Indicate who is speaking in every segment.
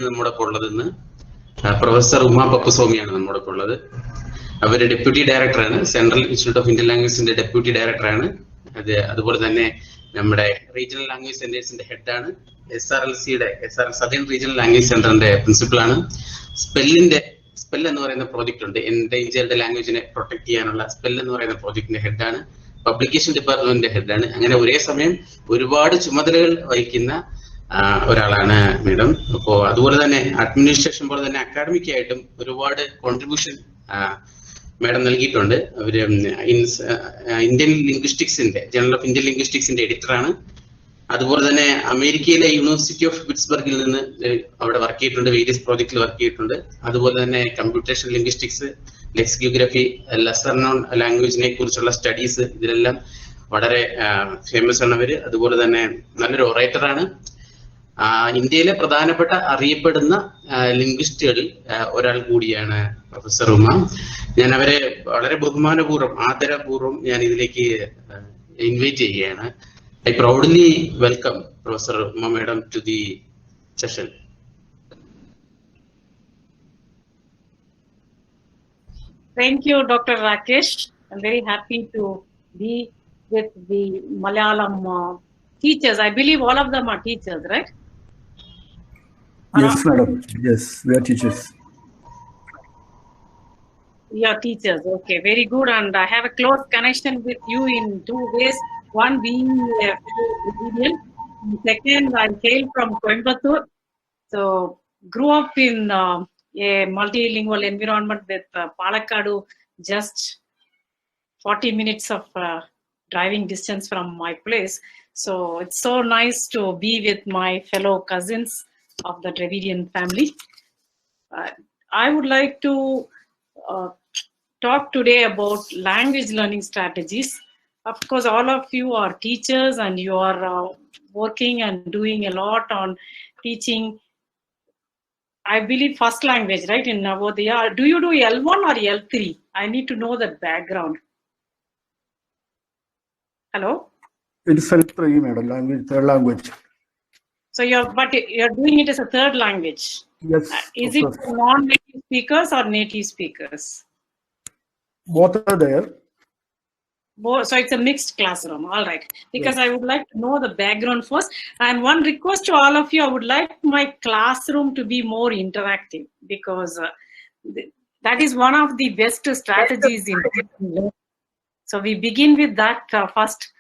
Speaker 1: നമ്മോടൊപ്പം ഉള്ളത് ഇന്ന് പ്രൊഫസർ ഉമാ പപ്പുസ്വാമിയാണ് നമ്മോടൊപ്പം ഉള്ളത്. അവര് ഡെപ്യൂട്ടി ഡയറക്ടറാണ്, സെൻട്രൽ ഇൻസ്റ്റിറ്റ്യൂട്ട് ഓഫ് ഇന്ത്യൻ ലാംഗ്വേജിന്റെ ഡെപ്യൂട്ടി ഡയറക്ടറാണ്. അതുപോലെ തന്നെ നമ്മുടെ റീജിയണൽ ലാംഗ്വേജ് സെന്റേഴ്സിന്റെ ഹെഡാണ്. SRLCയുടെ സദേൺ റീജിയണൽ ലാംഗ്വേജ് സെന്ററിന്റെ പ്രിൻസിപ്പളാണ്. സ്പെൽ എന്ന് പറയുന്ന പ്രോജക്റ്റ് ഉണ്ട്, എൻഡേഞ്ചേർഡ് ലാംഗ്വേജിനെ പ്രൊട്ടക്ട് ചെയ്യാനുള്ള സ്പെൽ എന്ന് പറയുന്ന പ്രോജക്റ്റിന്റെ ഹെഡാണ്. പബ്ലിക്കേഷൻ ഡിപ്പാർട്ട്മെന്റിന്റെ ഹെഡാണ്. അങ്ങനെ ഒരേ സമയം ഒരുപാട് ചുമതലകൾ വഹിക്കുന്ന ഒരാളാണ് മാഡം. അപ്പോൾ അതുപോലെ തന്നെ അഡ്മിനിസ്ട്രേഷൻ പോലെ തന്നെ അക്കാഡമിക് ആയിട്ടും ഒരുപാട് കോൺട്രിബ്യൂഷൻ മാഡം നൽകിയിട്ടുണ്ട്. അവര് ഇന്ത്യൻ ലിംഗ്വിസ്റ്റിക്സിന്റെ ജേണൽ ഓഫ് ഇന്ത്യൻ ലിംഗ്വിസ്റ്റിക്സിന്റെ എഡിറ്ററാണ്. അതുപോലെ തന്നെ അമേരിക്കയിലെ യൂണിവേഴ്സിറ്റി ഓഫ് പിറ്റ്സ്ബർഗിൽ നിന്ന് അവിടെ വർക്ക് ചെയ്തിട്ടുണ്ട്, വേരിയസ് പ്രോജക്റ്റിൽ വർക്ക് ചെയ്തിട്ടുണ്ട്. അതുപോലെ തന്നെ കമ്പ്യൂട്ടേഷൻ ലിംഗ്വിസ്റ്റിക്സ്, ലെക്സിയോഗ്രഫി, ലെസർ നോൺ ലാംഗ്വേജിനെ കുറിച്ചുള്ള സ്റ്റഡീസ്, ഇതിലെല്ലാം വളരെ ഫേമസ് ആണ് അവര്. അതുപോലെ തന്നെ നല്ലൊരു ഒറേറ്ററാണ്. ഇന്ത്യയിലെ പ്രധാനപ്പെട്ട അറിയപ്പെടുന്ന ലിംഗ്വിസ്റ്റുകളിൽ ഒരാൾ കൂടിയാണ് പ്രൊഫസർ ഉമ. ഞാൻ അവരെ വളരെ ബഹുമാനപൂർവ്വം ആദരപൂർവ്വം ഞാൻ ഇതിലേക്ക് ഇൻവൈറ്റ് ചെയ്യുകയാണ്. I proudly welcome Professor Uma Madam to the session.
Speaker 2: Thank you, Dr. Rakesh. I'm very happy to be with the Malayalam teachers. I believe all of them are teachers, right?
Speaker 3: Yes, madam. Yes, we are teachers.
Speaker 2: You are teachers. Okay, very good. And I have a close connection with you in two ways. One being a Indian. Second, I hail from Coimbatore. So, grew up in a multilingual environment with Palakkadu, just 40 minutes of driving distance from my place. So, it's so nice to be with my fellow cousins of the Dravidian family. I would like to talk today about language learning strategies. Of course, all of you are teachers and you are working and doing a lot on teaching, I believe, first language, right, in Navodaya. Do you do L1 or L3? I need to know the background. Hello?
Speaker 3: It is L3, madam, language, third language.
Speaker 2: So you're doing it as a third language?
Speaker 3: Yes.
Speaker 2: Is it for non-native speakers or native speakers?
Speaker 3: Both are there.
Speaker 2: So it's a mixed classroom. All right. Because yes. I would like to know the background first. And one request to all of you, I would like my classroom to be more interactive, because that is one of the best strategies in learning. So we begin with that first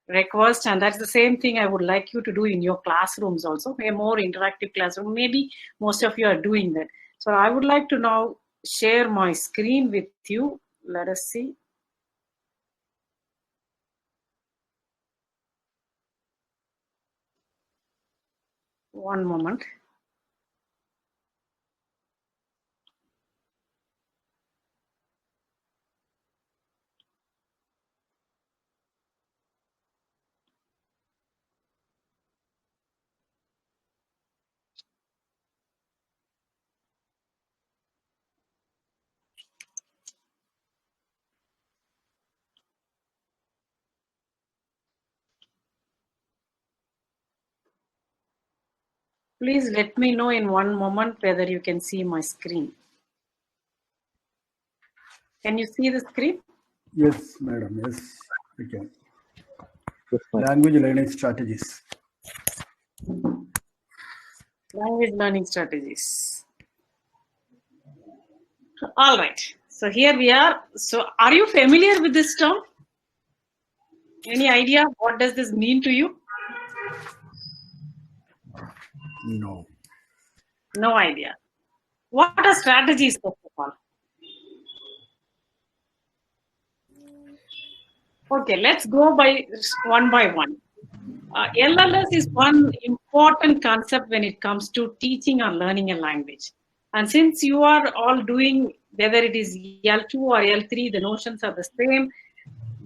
Speaker 2: request, and that's the same thing I would like you to do in your classrooms also, a more interactive classroom. Maybe most of you are doing that. So I would like to now share my screen with you. Let us see. One moment. Please let me know in one moment whether you can see my screen. Can you see the screen?
Speaker 3: Yes, madam. Yes, we can. Language learning strategies.
Speaker 2: Language learning strategies. All right. So here we are. So are you familiar with this term? Any idea what does this mean to you?
Speaker 3: No.
Speaker 2: No idea. What are strategies, first of all? Okay, let's go by one. LLS is one important concept when it comes to teaching or learning a language. And since you are all doing, whether it is L2 or L3, the notions are the same.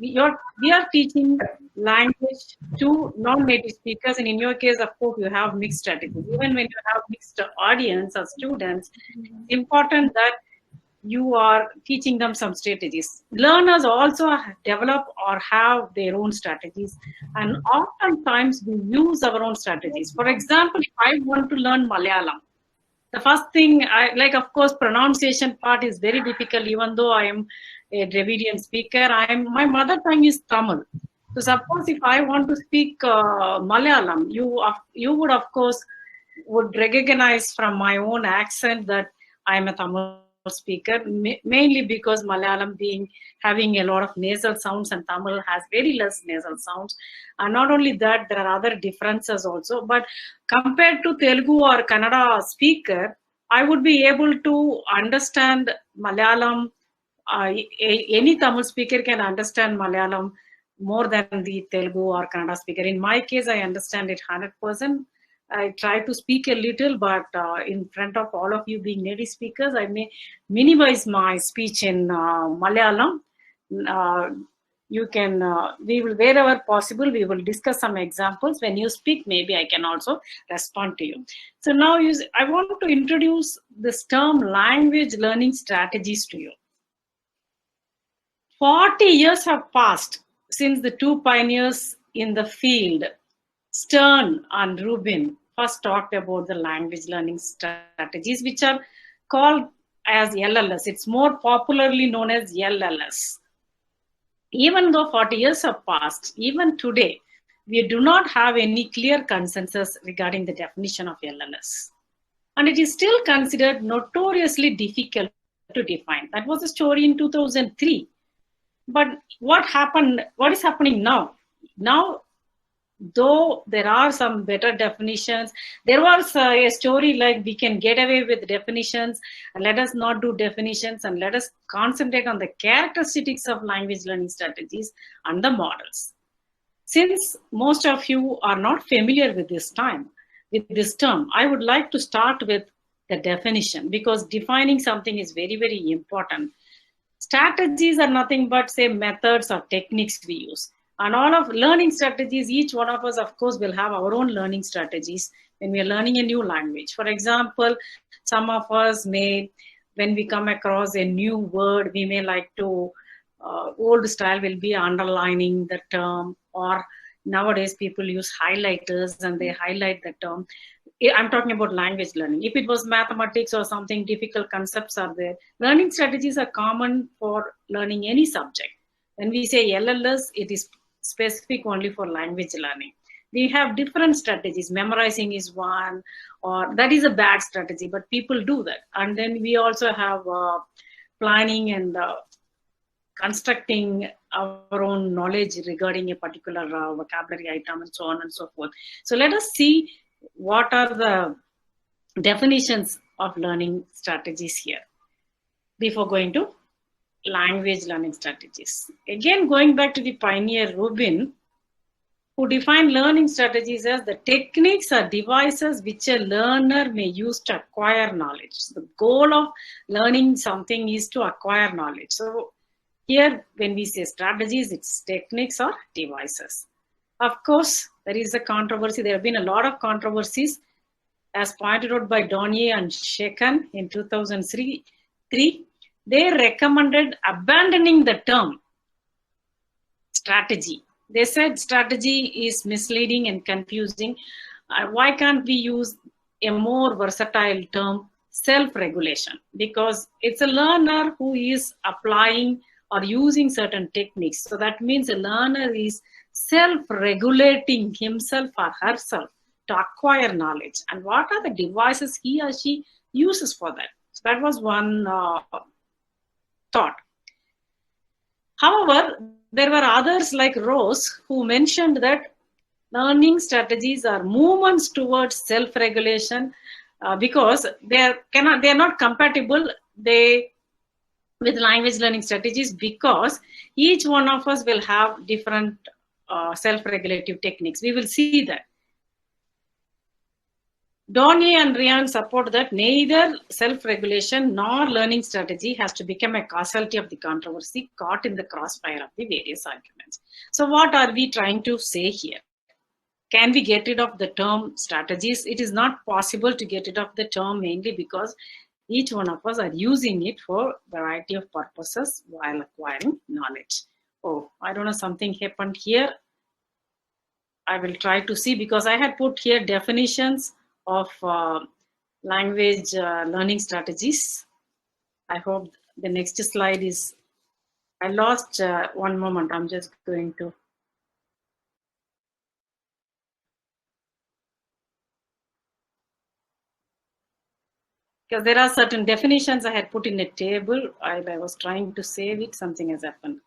Speaker 2: We are teaching language to non-native speakers, and in your case, of course, you have mixed strategies. Even when you have mixed audience or students, it's important that you are teaching them some strategies. Learners also develop or have their own strategies, and oftentimes we use our own strategies. For example, if I want to learn Malayalam, the first thing of course, pronunciation part is very difficult. Even though I am a Dravidian speaker, my mother tongue is Tamil. So suppose if I want to speak Malayalam, you would of course would recognize from my own accent that I am a Tamil speaker, mainly because Malayalam having a lot of nasal sounds and Tamil has very less nasal sounds. And not only that, there are other differences also. But compared to Telugu or Kannada speaker, I would be able to understand Malayalam. Any Tamil speaker can understand Malayalam more than the Telugu or Kannada speaker. In my case, I understand it 100%. I try to speak a little, but in front of all of you being native speakers, I may minimize my speech in Malayalam. You can, we will, wherever possible, we will discuss some examples. When you speak, maybe I can also respond to you. So now I want to introduce this term language learning strategies to you. 40 years have passed since the two pioneers in the field, Stern and Rubin, first talked about the language learning strategies, which are called as LLS. It's more popularly known as LLS. Even though 40 years have passed, even today, we do not have any clear consensus regarding the definition of LLS. And it is still considered notoriously difficult to define. That was the story in 2003. But what is happening now? Now, though there are some better definitions, there was a story like we can get away with definitions, and let us not do definitions, and let us concentrate on the characteristics of language learning strategies and the models. Since most of you are not familiar with this term, I would like to start with the definition, because defining something is very, very important. Strategies are nothing but, say, methods or techniques we use. And all of learning strategies, each one of us, of course, will have our own learning strategies when we are learning a new language. For example, some of us may, when we come across a new word, we may like to, old style will be underlining the term, or nowadays people use highlighters and they highlight the term. I'm talking about language learning. If it was mathematics or something, difficult concepts are there. Learning strategies are common for learning any subject. When we say LLS, it is specific only for language learning. We have different strategies. Memorizing is one, or that is a bad strategy, but people do that. And then we also have planning and constructing our own knowledge regarding a particular vocabulary item and so on and so forth. So let us see what are the definitions of learning strategies here before going to language learning strategies. Again, going back to the pioneer Rubin, who defined learning strategies as the techniques or devices which a learner may use to acquire knowledge. So the goal of learning something is to acquire knowledge. So here, when we say strategies, it's techniques or devices. Of course, there is a controversy. There have been a lot of controversies, as pointed out by Donnier and Shekan in 2003. They recommended abandoning the term strategy. They said strategy is misleading and confusing. Why can't we use a more versatile term, self-regulation? Because it's a learner who is applying or using certain techniques. So that means a learner is self-regulating himself or herself to acquire knowledge. And what are the devices he or she uses for that? So that was one thought. However, there were others like Rose who mentioned that learning strategies are movements towards self-regulation because they are not compatible with language learning strategies, because each one of us will have different self-regulative techniques. We will see that. Donnier and Ryan support that neither self-regulation nor learning strategy has to become a causality of the controversy caught in the crossfire of the various arguments. So what are we trying to say here? Can we get rid of the term strategies? It is not possible to get rid of the term, mainly because Each one of us are using it for a variety of purposes while acquiring knowledge. Oh, I don't know, something happened here. I will try to see, because I had put here definitions of language learning strategies. I hope the next slide is, I lost one moment. I'm just going to. Because there are certain definitions I had put in a table. I was trying to save it, something has happened.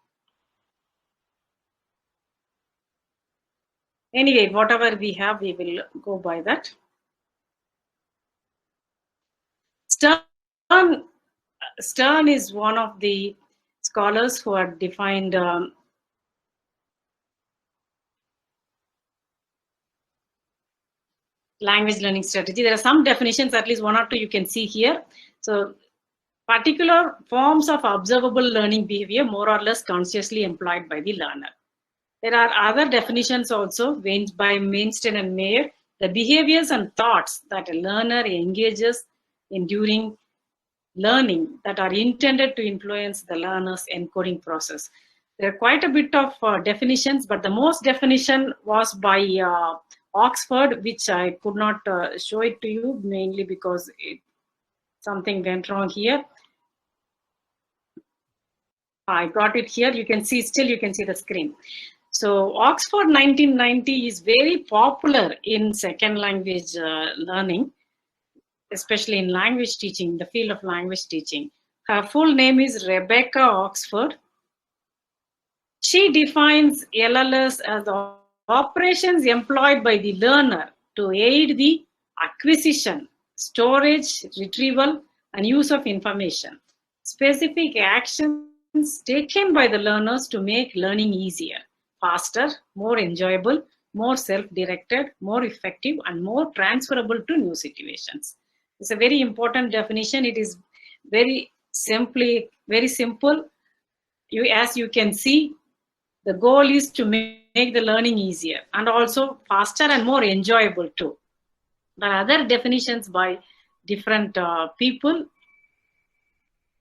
Speaker 2: Anyway, whatever we have, we will go by that. Stern is one of the scholars who have defined language learning strategy. There are some definitions, at least one or two you can see here. So particular forms of observable learning behavior more or less consciously employed by the learner. There are other definitions also by Mainstein and Mayer, the behaviors and thoughts that a learner engages in during learning that are intended to influence the learner's encoding process. There are quite a bit of definitions, but the most definition was by Oxford, which I could not show it to you, mainly because something went wrong here. I got it here. You can see, still you can see the screen. So Oxford 1990 is very popular in second language learning, especially in language teaching, the field of language teaching. Her full name is Rebecca Oxford. She defines LLS as the operations employed by the learner to aid the acquisition, storage, retrieval, and use of information. Specific actions taken by the learners to make learning easier, faster, more enjoyable, more self-directed, more effective, and more transferable to new situations. It's a very important definition. It is very simple. As you can see, the goal is to make the learning easier and also faster and more enjoyable too. There are other definitions by different people.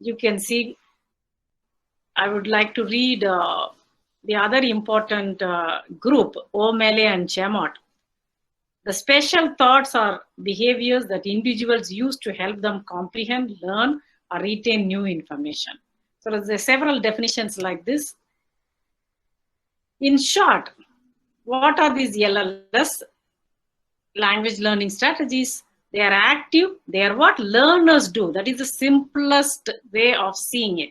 Speaker 2: You can see, I would like to read the other important group, O'Malley and Chemot. The special thoughts are behaviors that individuals use to help them comprehend, learn, or retain new information. So there are several definitions like this. In short, what are these LLS, language learning strategies? They are active. They are what learners do. That is the simplest way of seeing it.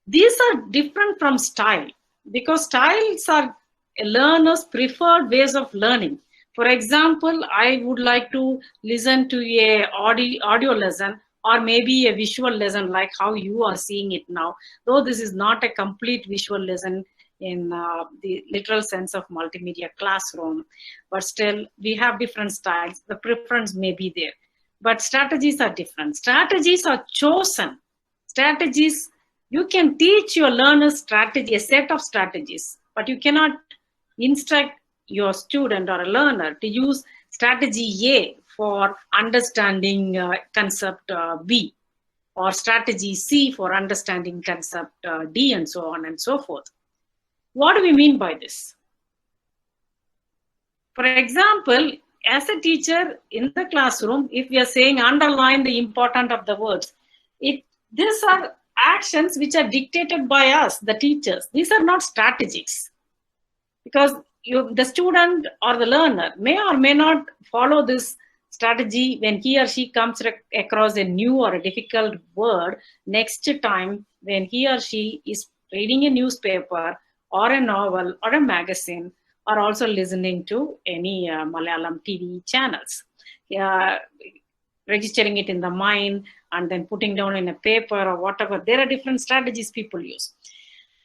Speaker 2: These are different from style, because styles are a learner's preferred ways of learning. For example, I would like to listen to a audio lesson or maybe a visual lesson like how you are seeing it now, though this is not a complete visual lesson in the literal sense of multimedia classroom, but still we have different styles. The preference may be there, but strategies are different. Strategies are chosen. Strategies, you can teach your learners strategy, a set of strategies, but you cannot instruct your student or a learner to use strategy A for understanding concept B, or strategy C for understanding concept D, and so on and so forth. What do we mean by this? For example, as a teacher in the classroom, if we are saying underline the importance of the words, these are actions which are dictated by us, the teachers. These are not strategies, because the student or the learner may or may not follow this strategy when he or she comes across a new or a difficult word next time when he or she is reading a newspaper or a novel or a magazine, or also listening to any Malayalam TV channels. Registering it in the mind and then putting down in a paper or whatever. There are different strategies people use.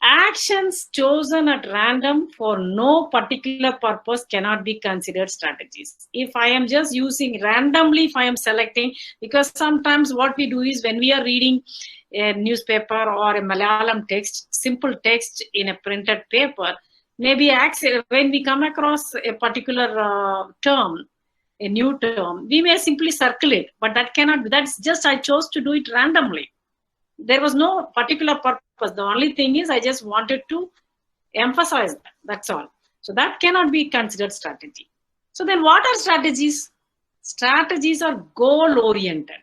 Speaker 2: Actions chosen at random for no particular purpose cannot be considered strategies. If I am just using randomly, if I am selecting, because sometimes what we do is when we are reading a newspaper or a Malayalam text, simple text in a printed paper, maybe when we come across a particular term, a new term, we may simply circle it, but that's just, I chose to do it randomly. There was no particular purpose. The only thing is I just wanted to emphasize that. That's all. So that cannot be considered strategy. So then what are strategies? Strategies are goal-oriented.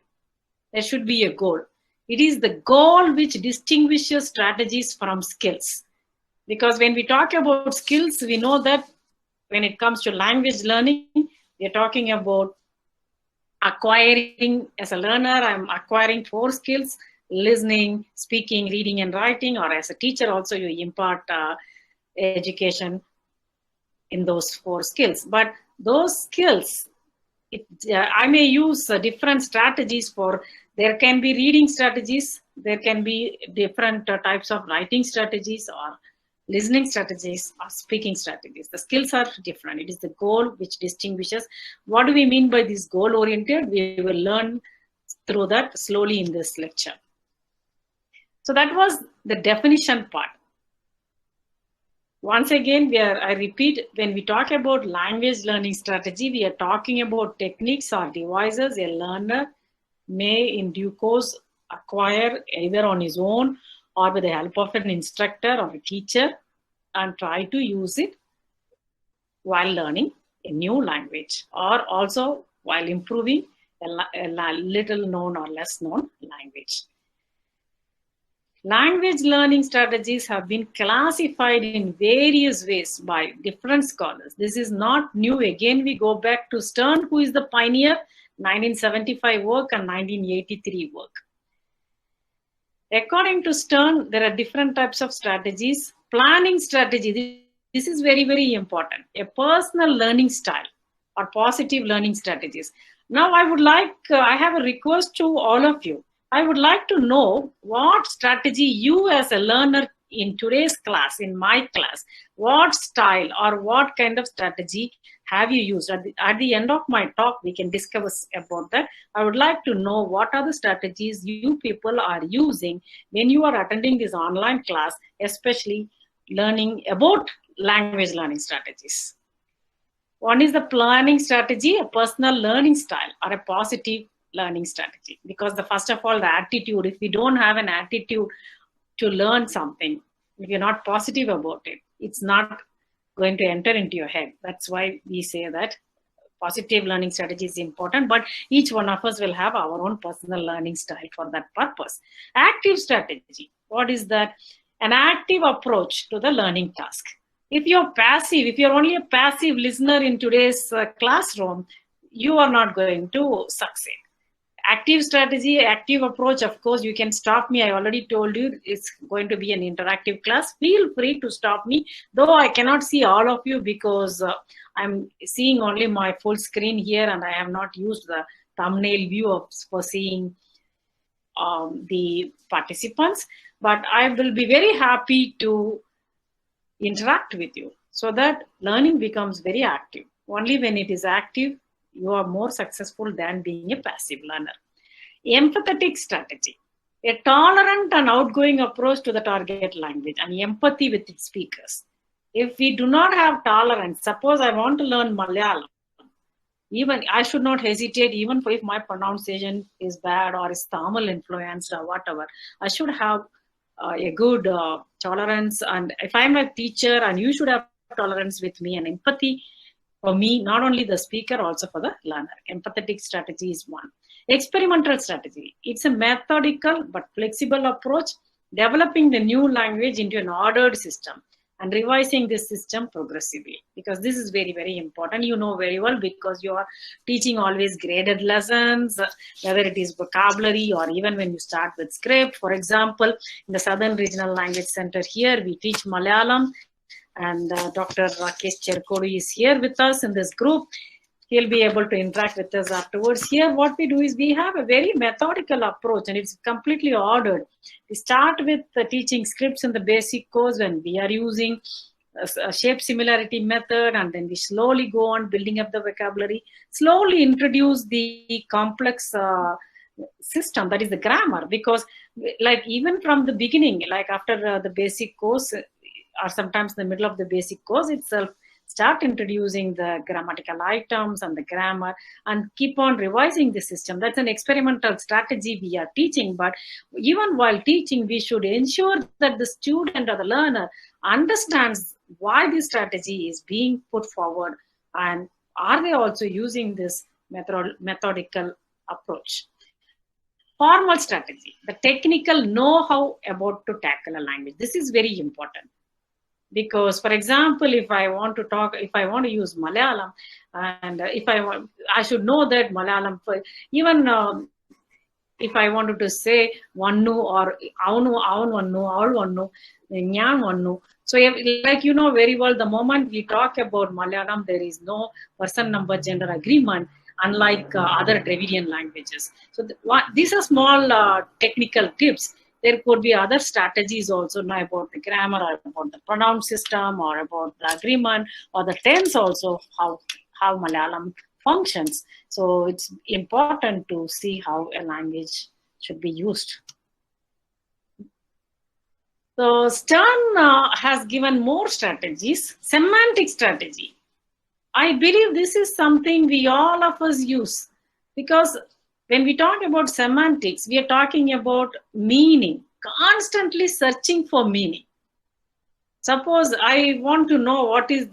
Speaker 2: There should be a goal. It is the goal which distinguishes strategies from skills. Because when we talk about skills, we know that when it comes to language learning, we're talking about acquiring, as a learner, I'm acquiring 4 skills: listening, speaking, reading, and writing. Or as a teacher also, you impart education in those 4 skills. But those skills, I may use different strategies for, there can be reading strategies, there can be different types of writing strategies, or listening strategies, or speaking strategies. The skills are different. It is the goal which distinguishes. What do we mean by this goal oriented? We will learn through that slowly in this lecture. So that was the definition part. Once again, I repeat, when we talk about language learning strategy, we are talking about techniques or devices a learner may in due course acquire either on his own or with the help of an instructor or a teacher, and try to use it while learning a new language, or also while improving a little known or less known language. Language learning strategies have been classified in various ways by different scholars. This is not new. Again, we go back to Stern, who is the pioneer, 1975 work and 1983 work. According to Stern, there are different types of strategies. Planning strategy, this is very, very important. A personal learning style or positive learning strategies. Now I have a request to all of you. I would like to know what strategy you as a learner in today's class, in my class, what style or what kind of strategy have you used? At the end of my talk, we can discuss about that. I would like to know what are the strategies you people are using when you are attending this online class, especially learning about language learning strategies. One is the planning strategy, a personal learning style, or a positive learning strategy. Because first of all, the attitude, if we don't have an attitude to learn something, if you're not positive about it, it's not going to enter into your head. That's why we say that positive learning strategy is important, but each one of us will have our own personal learning style for that purpose. Active strategy, what is that? An active approach to the learning task. If you're passive, if you're only a passive listener in today's classroom, you are not going to succeed. Active strategy, active approach, of course, you can stop me. I already told you it's going to be an interactive class. Feel free to stop me, though I cannot see all of you because I'm seeing only my full screen here and I have not used the thumbnail view for seeing the participants. But I will be very happy to interact with you so that learning becomes very active. Only when it is active, you are more successful than being a passive learner. Empathetic strategy, a tolerant and outgoing approach to the target language and empathy with its speakers. If we do not have tolerance, suppose I want to learn Malayalam, even I should not hesitate, even if my pronunciation is bad or is Tamil influenced or whatever, I should have a good tolerance. And if I'm a teacher, and you should have tolerance with me and empathy for me, not only the speaker, also for the learner. Empathetic strategy is one. Experimental strategy. It's a methodical but flexible approach, developing the new language into an ordered system and revising this system progressively. Because this is very, very important. You know very well, because you are teaching always graded lessons, whether it is vocabulary or even when you start with script. For example, in the Southern Regional Language Center here, we teach Malayalam. And Dr. Rakesh Cherkodu is here with us in this group. He'll be able to interact with us afterwards. Here, what we do is we have a very methodical approach and it's completely ordered. We start with teaching scripts in the basic course when we are using a shape similarity method, and then we slowly go on building up the vocabulary, slowly introduce the complex system, that is the grammar, because like even from the beginning, like after the basic course, or sometimes in the middle of the basic course itself, start introducing the grammatical items and the grammar and keep on revising the system. That's an experimental strategy we are teaching. But even while teaching, we should ensure that the student or the learner understands why this strategy is being put forward, and are they also using this methodical approach. Formal strategy, the technical know-how about to tackle a language. This is very important. Because, for example, if I want to use Malayalam, and I should know that Malayalam, even if I wanted to say vannu or avanu, vannu, aval vannu, nyan vannu. So, like you know very well, the moment we talk about Malayalam, there is no person, number, gender agreement, unlike other Dravidian languages. So, these are small technical tips. There could be other strategies also now about the grammar, or about the pronoun system, or about the agreement, or the tense also, how Malayalam functions. So it's important to see how a language should be used. So Stern has given more strategies. Semantic strategy. I believe this is something we all of us use, because when we talk about semantics, we are talking about meaning, constantly searching for meaning. Suppose I want to know what is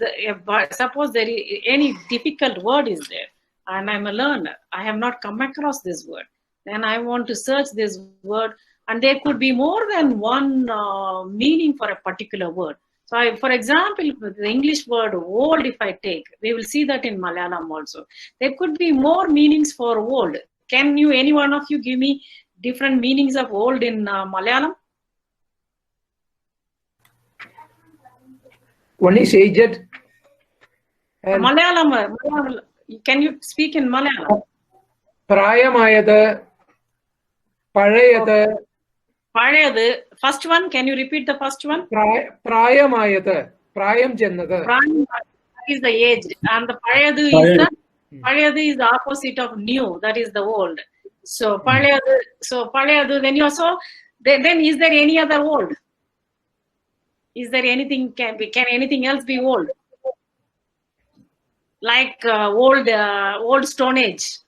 Speaker 2: suppose there is any difficult word is there, and I'm a learner. I have not come across this word. Then I want to search this word, and there could be more than one meaning for a particular word. So for example, the English word old, if I take, we will see that in Malayalam also. There could be more meanings for old. Can any one of you give me different meanings of old in Malayalam?
Speaker 4: One is aged.
Speaker 2: Malayalam, can you speak in Malayalam?
Speaker 4: Prayamayada, Parayada.
Speaker 2: Parayadu, first one, can you repeat the first one?
Speaker 4: Prayamayada, Prayam Jannada.
Speaker 2: Prayam is the age, and the Parayadu is the opposite of new, that is the old. So Parayadu, when you saw, then is there any other old? Is there anything, can anything else be old? Like old Stone Age.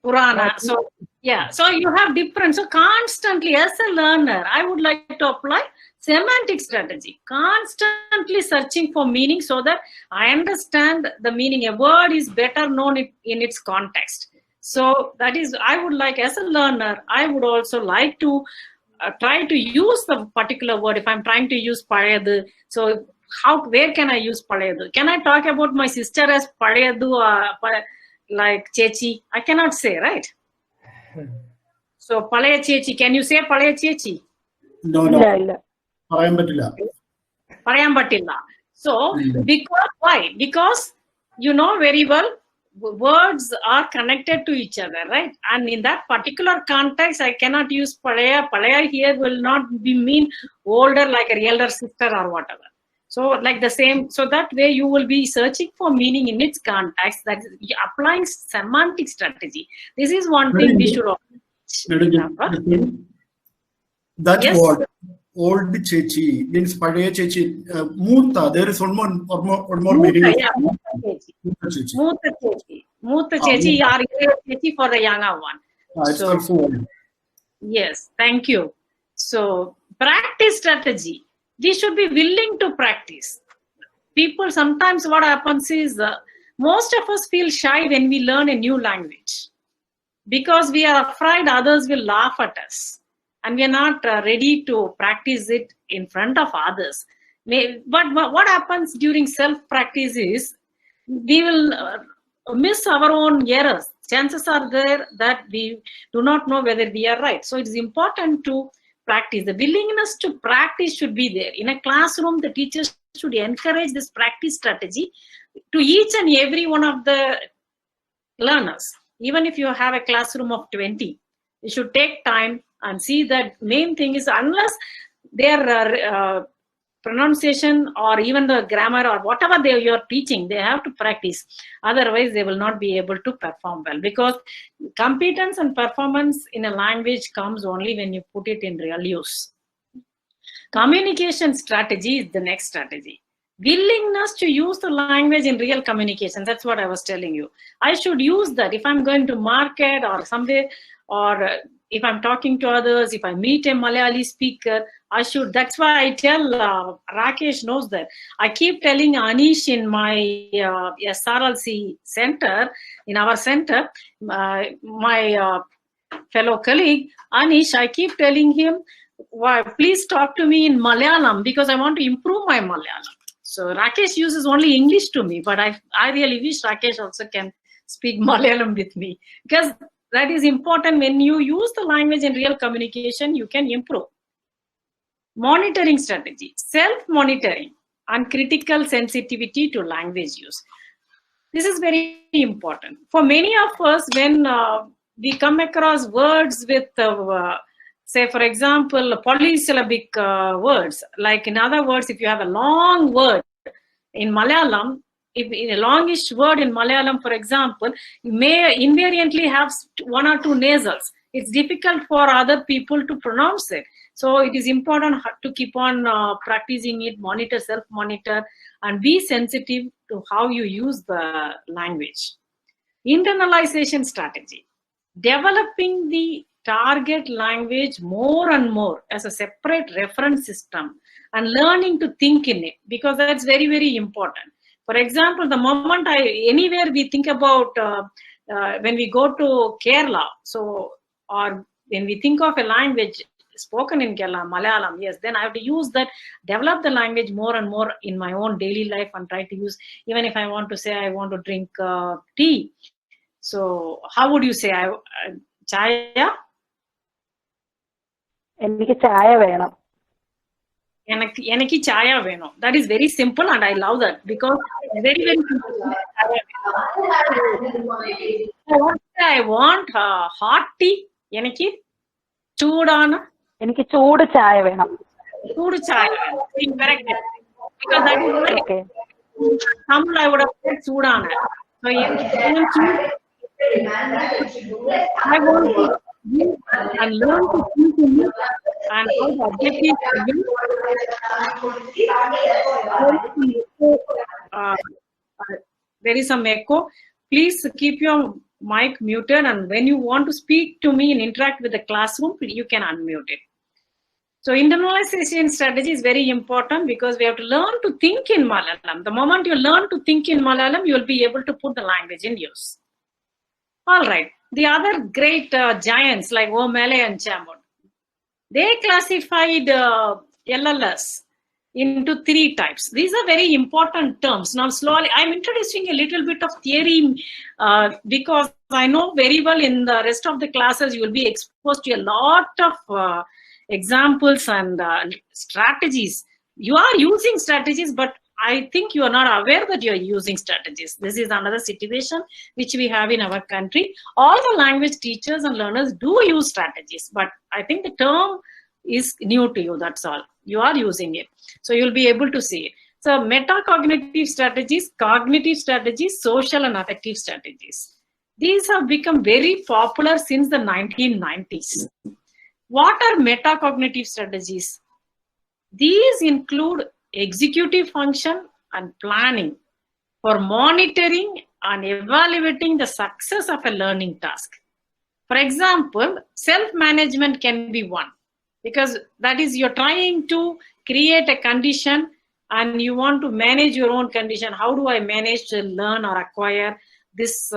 Speaker 2: Purana. So yeah, so you have different, so constantly as a learner, I would like to apply semantic strategy, constantly searching for meaning so that I understand the meaning. A word is better known in its context. So that is, I would like, as a learner, I would also like to try to use the particular word. If I'm trying to use Parayadu, so where can I use Parayadu? Can I talk about my sister as Parayadu or like Chechi? I cannot say, right? So Palaya Chechi, can you say Palaya Chechi?
Speaker 3: No.
Speaker 2: Parayambatilla. So because why? Because you know very well, words are connected to each other, right? And in that particular context, I cannot use Palaya. Palaya here will not mean older, like a elder sister or whatever. So like the same, so that way you will be searching for meaning in its context, that is applying semantic strategy. This is one thing we should
Speaker 3: That
Speaker 2: yes.
Speaker 3: word, old Chechi, means Padaya Chechi, Murta, there is one more meaning.
Speaker 2: Yeah, Murta Chechi, or Chechi for the younger one.
Speaker 3: It's also old.
Speaker 2: Yes, thank you. So practice strategy. We should be willing to practice. People, sometimes what happens is most of us feel shy when we learn a new language because we are afraid others will laugh at us and we are not ready to practice it in front of others. But what happens during self-practice is we will miss our own errors. Chances are there that we do not know whether we are right. So it is important to practice. The willingness to practice should be there. In a classroom, the teachers should encourage this practice strategy to each and every one of the learners. Even if you have a classroom of 20, you should take time and see that main thing is, unless their pronunciation or even the grammar or whatever you are teaching, they have to practice. Otherwise, they will not be able to perform well, because competence and performance in a language comes only when you put it in real use. Communication strategy is the next strategy. Willingness to use the language in real communication. That's what I was telling you. I should use that if I'm going to market or somewhere, or if I'm talking to others, if I meet a Malayali speaker, I should. That's why I tell Rakesh knows that. I keep telling Anish in my SRLC center, in our center, my fellow colleague Anish, I keep telling him, why, please talk to me in Malayalam because I want to improve my Malayalam. So Rakesh uses only English to me, but I really wish Rakesh also can speak Malayalam with me, because that is important. When you use the language in real communication, you can improve. Monitoring strategy, self-monitoring and critical sensitivity to language use. This is very important. For many of us, when we come across words with, say, for example, polysyllabic words, like in other words, if you have a long word in Malayalam, if in a longish word in Malayalam, for example, you may invariantly have one or two nasals. It's difficult for other people to pronounce it. So it is important to keep on practicing it, monitor, self-monitor, and be sensitive to how you use the language. Internalization strategy. Developing the target language more and more as a separate reference system and learning to think in it, because that's very, very important. For example, the moment anywhere we think about when we go to Kerala, so, or when we think of a language spoken in Kerala, Malayalam, yes, then I have to use that, develop the language more and more in my own daily life and try to use, even if I want to say I want to drink tea. So how would you say, chaya?
Speaker 5: എനിക്ക് ചായ വേണം.
Speaker 2: എനിക്ക് ചായ വേണം. That is very simple and I love that because very, very simple. I want hot tea. എനിക്ക് ചൂടാണ്.
Speaker 5: എനിക്ക് ചൂട് ചായ വേണം.
Speaker 2: ചൂട് ചായ വേണം. Correct. Because that is okay. Tamil I would have said ചൂടാണ്. So I want to and learn to think in it and how the objective there is some echo. Please keep your mic muted, and when you want to speak to me and interact with the classroom, you can unmute it. So internalization strategy is very important because we have to learn to think in Malayalam. The moment you learn to think in Malayalam, you will be able to put the language in use. All right. The other great giants like O'Malley and Chambord, they classified LLS into 3 types. These are very important terms. Now, slowly, I'm introducing a little bit of theory because I know very well in the rest of the classes, you will be exposed to a lot of examples and strategies. You are using strategies, but I think you are not aware that you are using strategies. This is another situation which we have in our country. All the language teachers and learners do use strategies, but I think the term is new to you, that's all. You are using it. So you'll be able to see it. So metacognitive strategies, cognitive strategies, social and affective strategies. These have become very popular since the 1990s. What are metacognitive strategies? These include executive function and planning for monitoring and evaluating the success of a learning task. For example, self-management can be one, because that is you're trying to create a condition and you want to manage your own condition. How do I manage to learn or acquire this?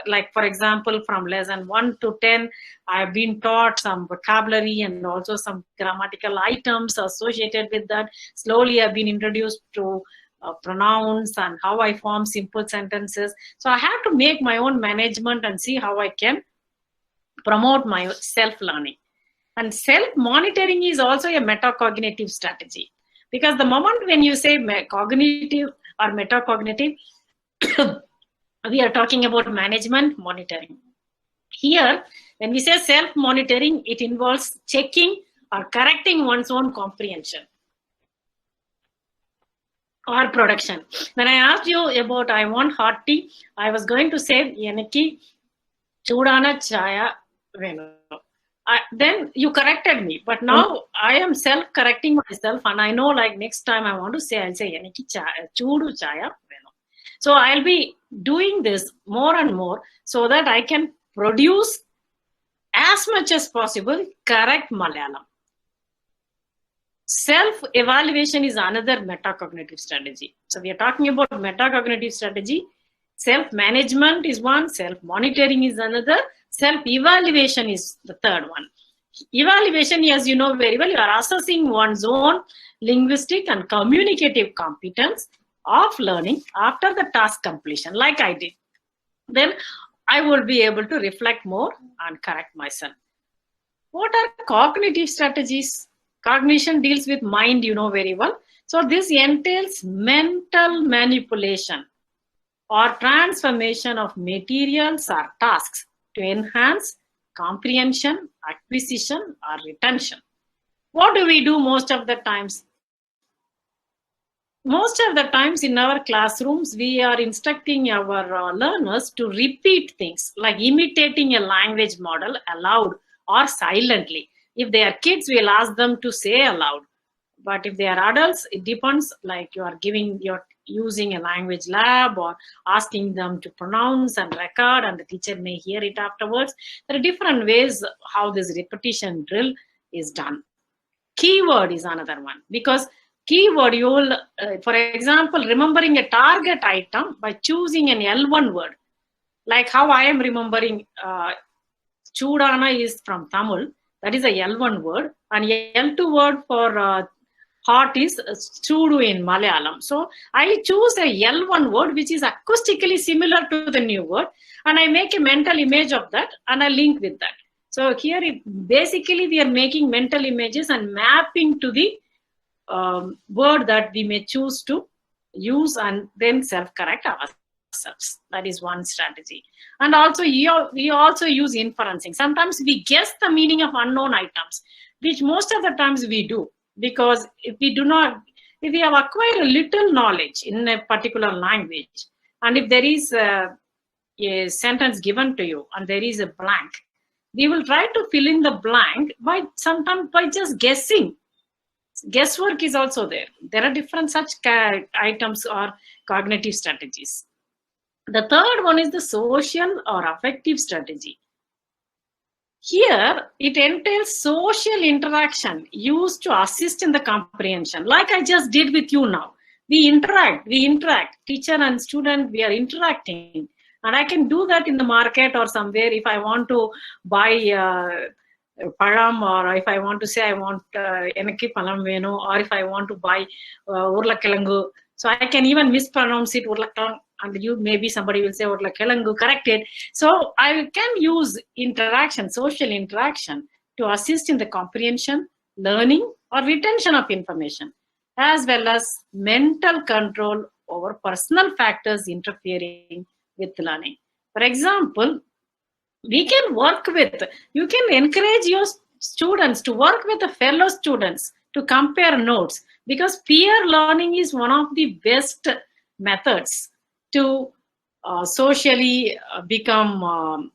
Speaker 2: Like, for example, from lesson 1 to 10, I've been taught some vocabulary and also some grammatical items associated with that. Slowly, I've been introduced to pronouns and how I form simple sentences. So I have to make my own management and see how I can promote my self-learning. And self-monitoring is also a metacognitive strategy. Because the moment when you say cognitive or metacognitive, we are talking about management, monitoring. Here, when we say self-monitoring, it involves checking or correcting one's own comprehension or production. When I asked you about I want hot tea, I was going to say, Yanaki, chudana chaya venu. then you corrected me, but now I am self-correcting myself, and I know like next time I want to say, I'll say "Eniki chudu chaya venum." So I'll be doing this more and more so that I can produce as much as possible correct Malayalam. Self-evaluation is another metacognitive strategy. So we are talking about metacognitive strategy. Self-management is one, self-monitoring is another, self-evaluation is the third one. Evaluation, as you know very well, you are assessing one's own linguistic and communicative competence of learning after the task completion, like I did. Then I will be able to reflect more and correct myself. What are cognitive strategies? Cognition deals with mind, you know very well. So this entails mental manipulation or transformation of materials or tasks to enhance comprehension, acquisition, or retention. What do we do most of the times? Most of the times in our classrooms, we are instructing our learners to repeat things, like imitating a language model aloud or silently. If they are kids, we'll ask them to say aloud. But if they are adults, it depends, like you're using a language lab or asking them to pronounce and record, and the teacher may hear it afterwards. There are different ways how this repetition drill is done. Keyword is another one, because keyword, you will, for example, remembering a target item by choosing an L1 word. Like how I am remembering Chudana is from Tamil, that is a L1 word, and L2 word for hot is Chudu in Malayalam. So I choose a L1 word which is acoustically similar to the new word, and I make a mental image of that and I link with that. So here, basically, we are making mental images and mapping to the word that we may choose to use, and then self-correct ourselves. That is one strategy. And also, we also use inferencing. Sometimes we guess the meaning of unknown items, which most of the times we do. Because if we have acquired a little knowledge in a particular language, and if there is a sentence given to you and there is a blank, we will try to fill in the blank sometimes by just guessing. Guesswork is also there. There are different such items or cognitive strategies. The third one is the social or affective strategy. Here, it entails social interaction used to assist in the comprehension, like I just did with you now. We interact, teacher and student, we are interacting. And I can do that in the market or somewhere if I want to buy palam, or if I want to say I want enaki palam venu, or if I want to buy urlakelangu. So I can even mispronounce it, urlakang, and maybe somebody will say urlakelangu, correct it. So I can use interaction, social interaction, to assist in the comprehension, learning, or retention of information, as well as mental control over personal factors interfering with learning. For example, you can encourage your students to work with the fellow students to compare notes, because peer learning is one of the best methods to socially become an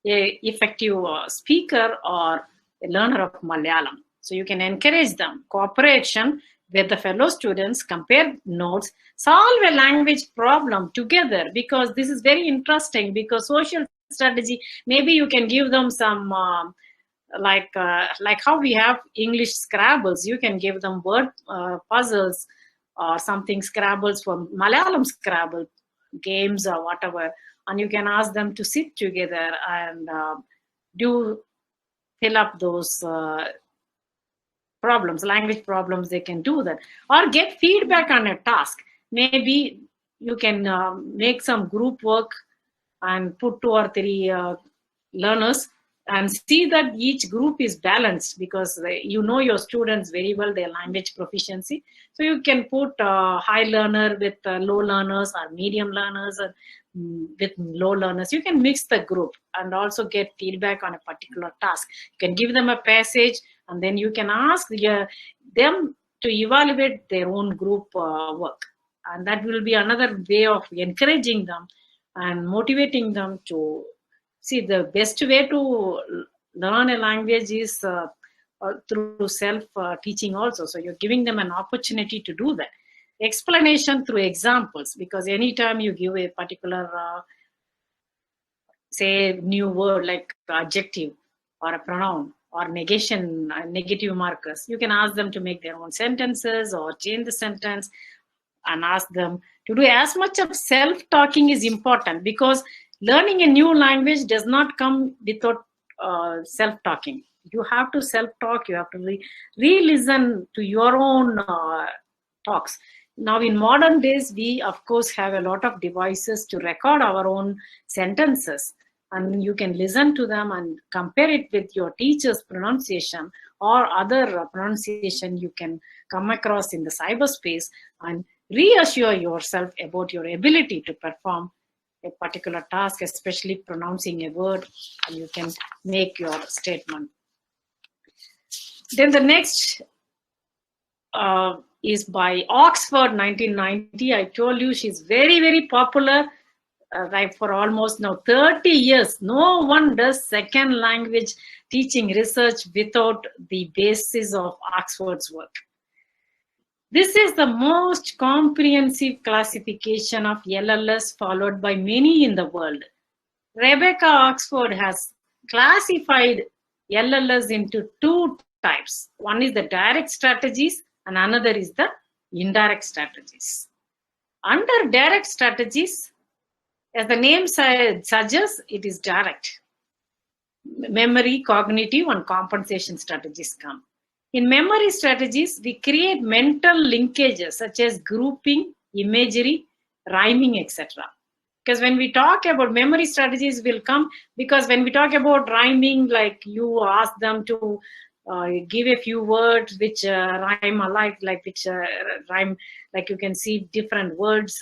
Speaker 2: effective speaker or a learner of Malayalam. So you can encourage them, cooperation with the fellow students, compare notes, solve a language problem together, because this is very interesting, because social strategy, maybe you can give them some like how we have English Scrabbles, you can give them word puzzles or something, Scrabbles for Malayalam Scrabble games or whatever, and you can ask them to sit together and fill up those problems, language problems. They can do that, or get feedback on a task. Maybe you can make some group work and put 2 or 3 learners and see that each group is balanced, because you know your students very well, their language proficiency. So you can put high learner with low learners, or medium learners with low learners. You can mix the group and also get feedback on a particular task. You can give them a passage, and then you can ask them to evaluate their own group work. And that will be another way of encouraging them and motivating them to see the best way to learn a language is through self-teaching also. So you're giving them an opportunity to do that. Explanation through examples, because anytime you give a particular, say, new word like adjective or a pronoun or negation, negative markers, you can ask them to make their own sentences or change the sentence and ask them to do as much of self-talking is important, because learning a new language does not come without self-talking. You have to self-talk, you have to re-listen to your own talks. Now in modern days, we of course have a lot of devices to record our own sentences, and you can listen to them and compare it with your teacher's pronunciation or other pronunciation you can come across in the cyberspace, and reassure yourself about your ability to perform a particular task, especially pronouncing a word, and you can make your statement. Then the next is by Oxford, 1990. I told you she's very, very popular. Right, for almost now 30 years, no one does second language teaching research without the basis of Oxford's work. This is the most comprehensive classification of LLS followed by many in the world. Rebecca Oxford has classified LLS into two types. One is the direct strategies and another is the indirect strategies. Under direct strategies, as the name suggests, it is direct. Memory, cognitive, and compensation strategies come. In memory strategies, we create mental linkages such as grouping, imagery, rhyming, etc. Because when we talk about memory strategies will come, because when we talk about rhyming, like you ask them to give a few words which rhyme alike, like which rhyme, like you can see different words,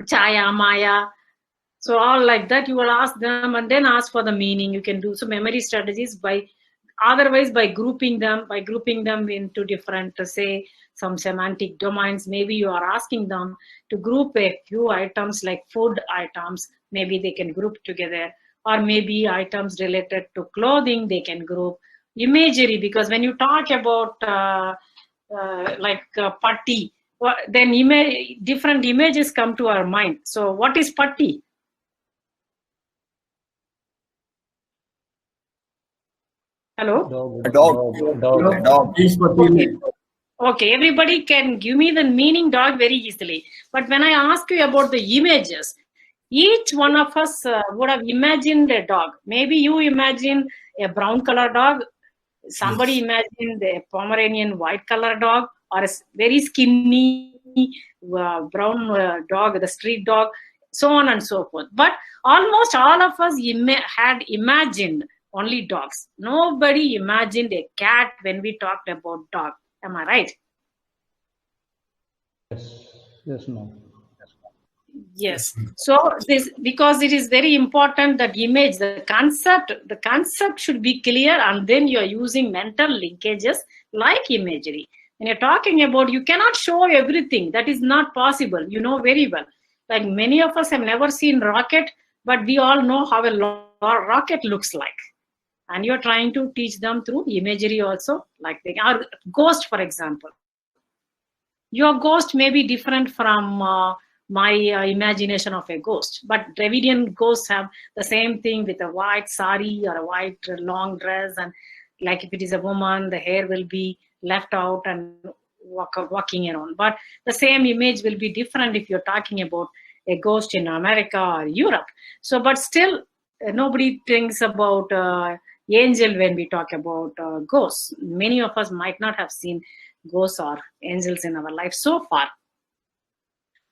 Speaker 2: chaya, maya. So all like that, you will ask them and then ask for the meaning. You can do so memory strategies by otherwise by grouping them into different, say, some semantic domains. Maybe you are asking them to group a few items like food items. Maybe they can group together, or maybe items related to clothing they can group. Imagery, because when you talk about patti, then different images come to our mind. So what is patti? Hello?
Speaker 3: Dog.
Speaker 2: Okay, everybody can give me the meaning dog very easily. But when I ask you about the images, each one of us would have imagined a dog. Maybe you imagine a brown color dog. Somebody imagined a Pomeranian white color dog, or a very skinny brown dog, the street dog, so on and so forth. But almost all of us had imagined only dogs. Nobody imagined a cat when we talked about dog. Am I right?
Speaker 6: Yes, no.
Speaker 2: Yes. So this, because it is very important that image, the concept should be clear, and then you are using mental linkages like imagery. When you're talking about, you cannot show everything. That is not possible. You know very well. Like many of us have never seen rocket, but we all know how a rocket looks like. And you're trying to teach them through imagery also, like our ghost, for example. Your ghost may be different from my imagination of a ghost, but Dravidian ghosts have the same thing with a white sari or a white long dress, and like if it is a woman, the hair will be left out and walking around. But the same image will be different if you're talking about a ghost in America or Europe. So, but still, nobody thinks about angel when we talk about ghosts. Many of us might not have seen ghosts or angels in our life so far.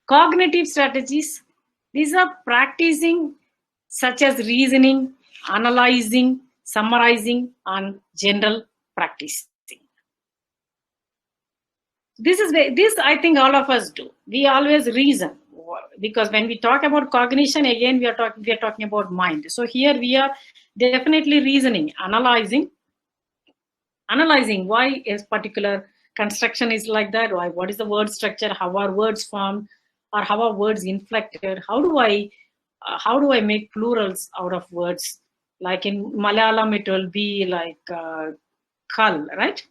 Speaker 2: Cognitive strategies, these are practicing such as reasoning, analyzing, summarizing, and general practicing. This I think all of us do. We always reason, because when we talk about cognition, again we are talking about mind. So here we are definitely reasoning, analyzing why a particular construction is like that, why, what is the word structure, how are words formed, or how are words inflected, how do I make plurals out of words, Like in Malayalam, it will be like kal, right?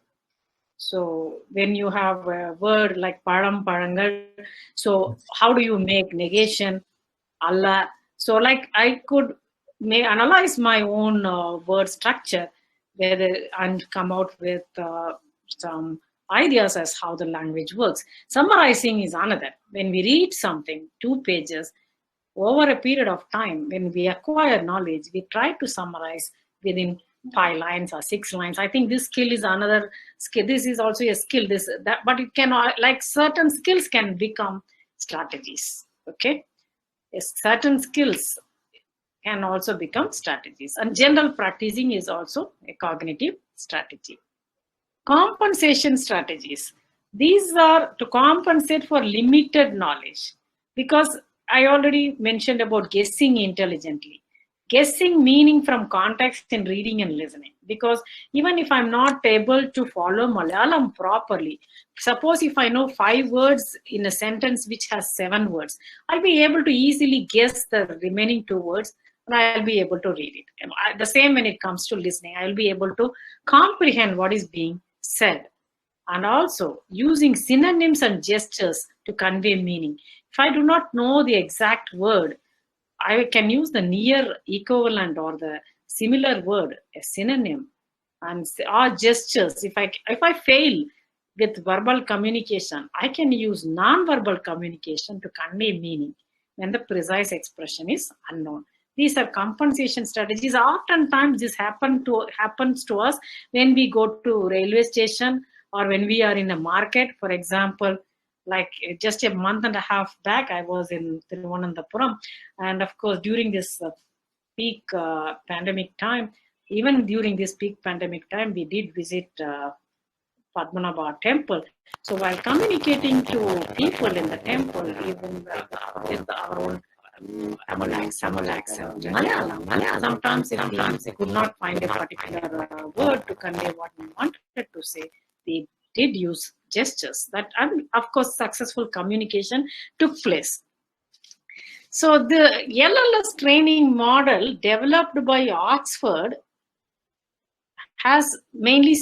Speaker 2: So when you have a word like param, parangal, so how do you make negation? Allah. So like I could analyze my own word structure and come out with some ideas as how the language works. Summarizing is another. When we read something, 2 pages, over a period of time, when we acquire knowledge, we try to summarize within 5 lines or 6 lines. I think this skill is another skill. This is also a skill. But it can, like certain skills can become strategies. Okay, certain skills can also become strategies, and general practicing is also a cognitive strategy. Compensation strategies. These are to compensate for limited knowledge, because I already mentioned about guessing intelligently. Guessing meaning from context in reading and listening. Because even if I'm not able to follow Malayalam properly, suppose if I know 5 words in a sentence which has 7 words, I'll be able to easily guess the remaining 2 words and I'll be able to read it. And the same when it comes to listening, I'll be able to comprehend what is being said. And also using synonyms and gestures to convey meaning. If I do not know the exact word, I can use the near equivalent or the similar word, a synonym, and or gestures. If I fail with verbal communication, I can use non-verbal communication to convey meaning when the precise expression is unknown. These are compensation strategies. Oftentimes this happens to us when we go to railway station or when we are in a market. For example, like just a month and a half back, I was in Thiruvananthapuram, and of course during this peak pandemic time, even during this peak pandemic time, we did visit Padmanabha temple. So while communicating to people in the temple, even with our own Malayalam, sometimes we could not find a particular word to convey what we wanted to say, we did use gestures. That, and of course, successful communication took place. So the LLS training model developed by Oxford has mainly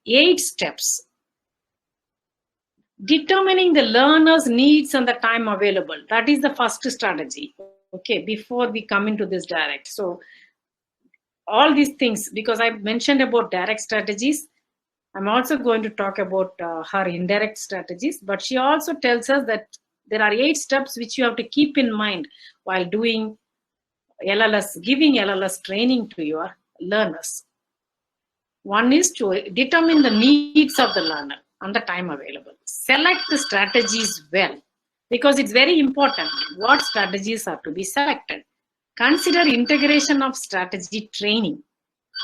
Speaker 2: 8 steps. Determining the learner's needs and the time available. That is the first strategy. Okay, before we come into this direct. So all these things, because I mentioned about direct strategies, I'm also going to talk about her indirect strategies, but she also tells us that there are 8 steps which you have to keep in mind while doing LLS, giving LLS training to your learners. One is to determine the needs of the learner and the time available. Select the strategies well, because it's very important what strategies are to be selected. Consider integration of strategy training,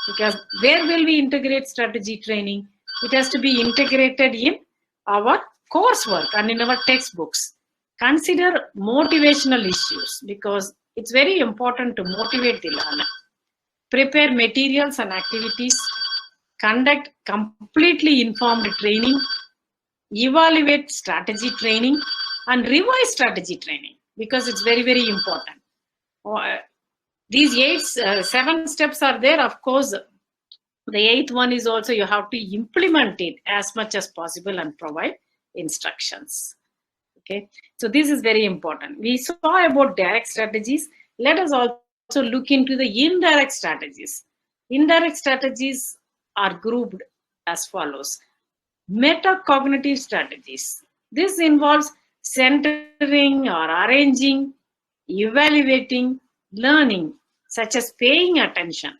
Speaker 2: because where will we integrate strategy training? It has to be integrated in our coursework and in our textbooks. Consider motivational issues, because it's very important to motivate the learner. Prepare materials and activities. Conduct completely informed training. Evaluate strategy training and revise strategy training, because it's very, very important. These 7 steps are there. Of course, the 8th one is also you have to implement it as much as possible and provide instructions. Okay, so this is very important. We saw about direct strategies. Let us also look into the indirect strategies. Indirect strategies are grouped as follows. Metacognitive strategies. This involves centering or arranging, evaluating, learning, such as paying attention.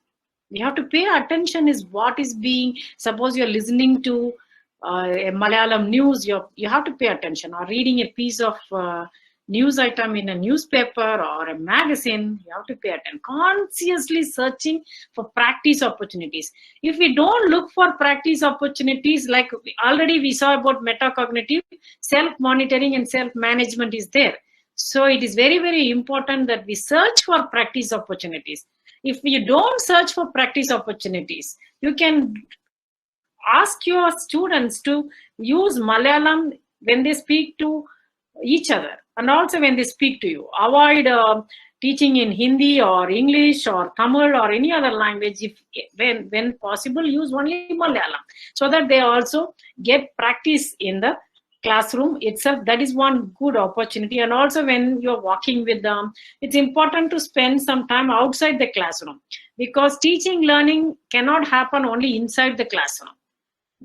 Speaker 2: You have to pay attention is what is being, suppose you're listening to a Malayalam news, you have to pay attention, or reading a piece of news item in a newspaper or a magazine, you have to pay attention. Consciously searching for practice opportunities. If we don't look for practice opportunities, like already we saw about metacognitive, self-monitoring and self-management is there. So it is very, very important that we search for practice opportunities. If you don't search for practice opportunities, you can ask your students to use Malayalam when they speak to each other and also when they speak to you. Avoid teaching in Hindi or English or Tamil or any other language, if when possible, use only Malayalam, so that they also get practice in the classroom itself. That is one good opportunity. And also when you're walking with them, it's important to spend some time outside the classroom, because teaching learning cannot happen only inside the classroom.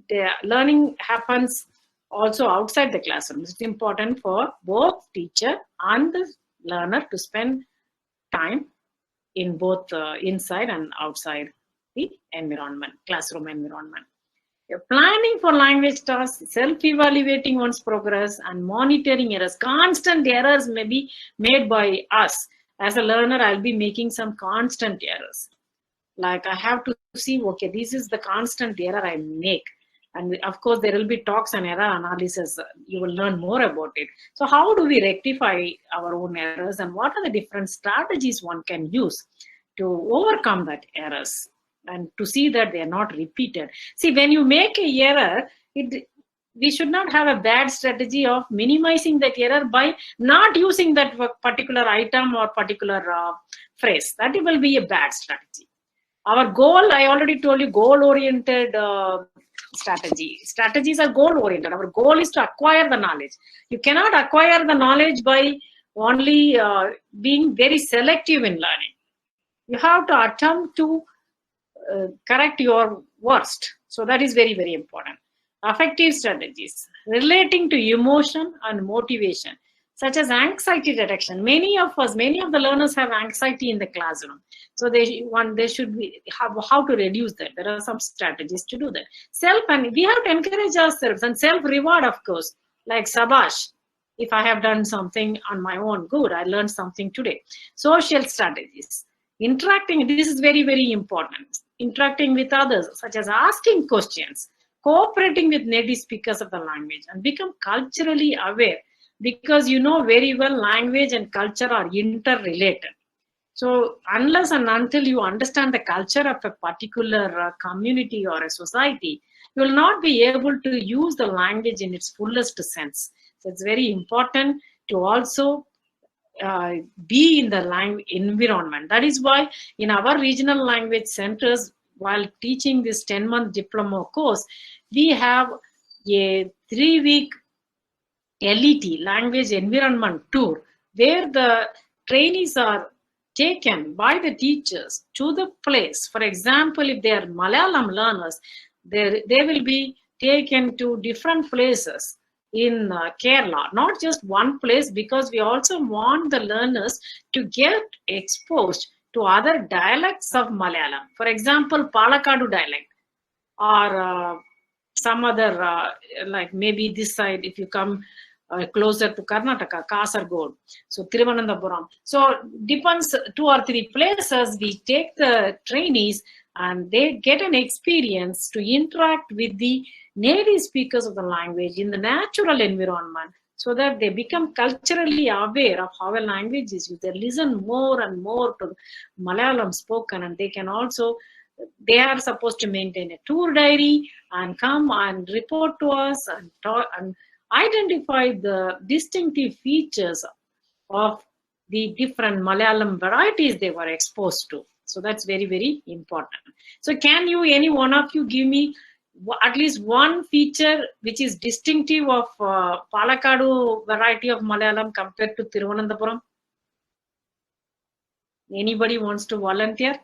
Speaker 2: The learning happens also outside the classroom. It's important for both teacher and the learner to spend time in both inside and outside the environment, classroom environment. Planning for language tasks, self-evaluating one's progress, and monitoring errors. Constant errors may be made by us. As a learner, I'll be making some constant errors. Like I have to see, okay, this is the constant error I make. And of course, there will be talks and error analysis. You will learn more about it. So how do we rectify our own errors, and what are the different strategies one can use to overcome that errors and to see that they are not repeated? See, when you make a error, we should not have a bad strategy of minimizing that error by not using that particular item or particular phrase. That will be a bad strategy. Our goal, I already told you, goal-oriented strategies are goal-oriented. Our goal is to acquire the knowledge. You cannot acquire the knowledge by only being very selective in learning. You have to attempt to correct your worst. So that is very, very important. Affective strategies relating to emotion and motivation, such as anxiety detection. Many of the learners have anxiety in the classroom. So they should be how to reduce that. There are some strategies to do that. And we have to encourage ourselves, and self-reward, of course, like sabash. If I have done something on my own, good, I learned something today. Social strategies. Interacting, this is very, very important. Interacting with others, such as asking questions, cooperating with native speakers of the language, and become culturally aware, because you know very well language and culture are interrelated. So unless and until you understand the culture of a particular community or a society, you will not be able to use the language in its fullest sense. So it's very important to also be in the language environment. That is why in our regional language centers, while teaching this 10-month diploma course, we have a 3-week LET, language environment tour, where the trainees are taken by the teachers to the place. For example, if they are Malayalam learners, they will be taken to different places in Kerala, not just one place, because we also want the learners to get exposed to other dialects of Malayalam. For example, Palakkadu dialect, or some other, like maybe this side, if you come closer to Karnataka, Kasargod, so Thiruvananthapuram. So depends 2 or 3 places, we take the trainees and they get an experience to interact with the native speakers of the language in the natural environment, so that they become culturally aware of how a language is used. They listen more and more to Malayalam spoken, and they can also, they are supposed to maintain a tour diary and come and report to us and talk and identify the distinctive features of the different Malayalam varieties they were exposed to. So that's very, very important. So can you, any one of you, give me at least one feature which is distinctive of Palakkadu variety of Malayalam compared to Thiruvananthapuram? Anybody wants to volunteer?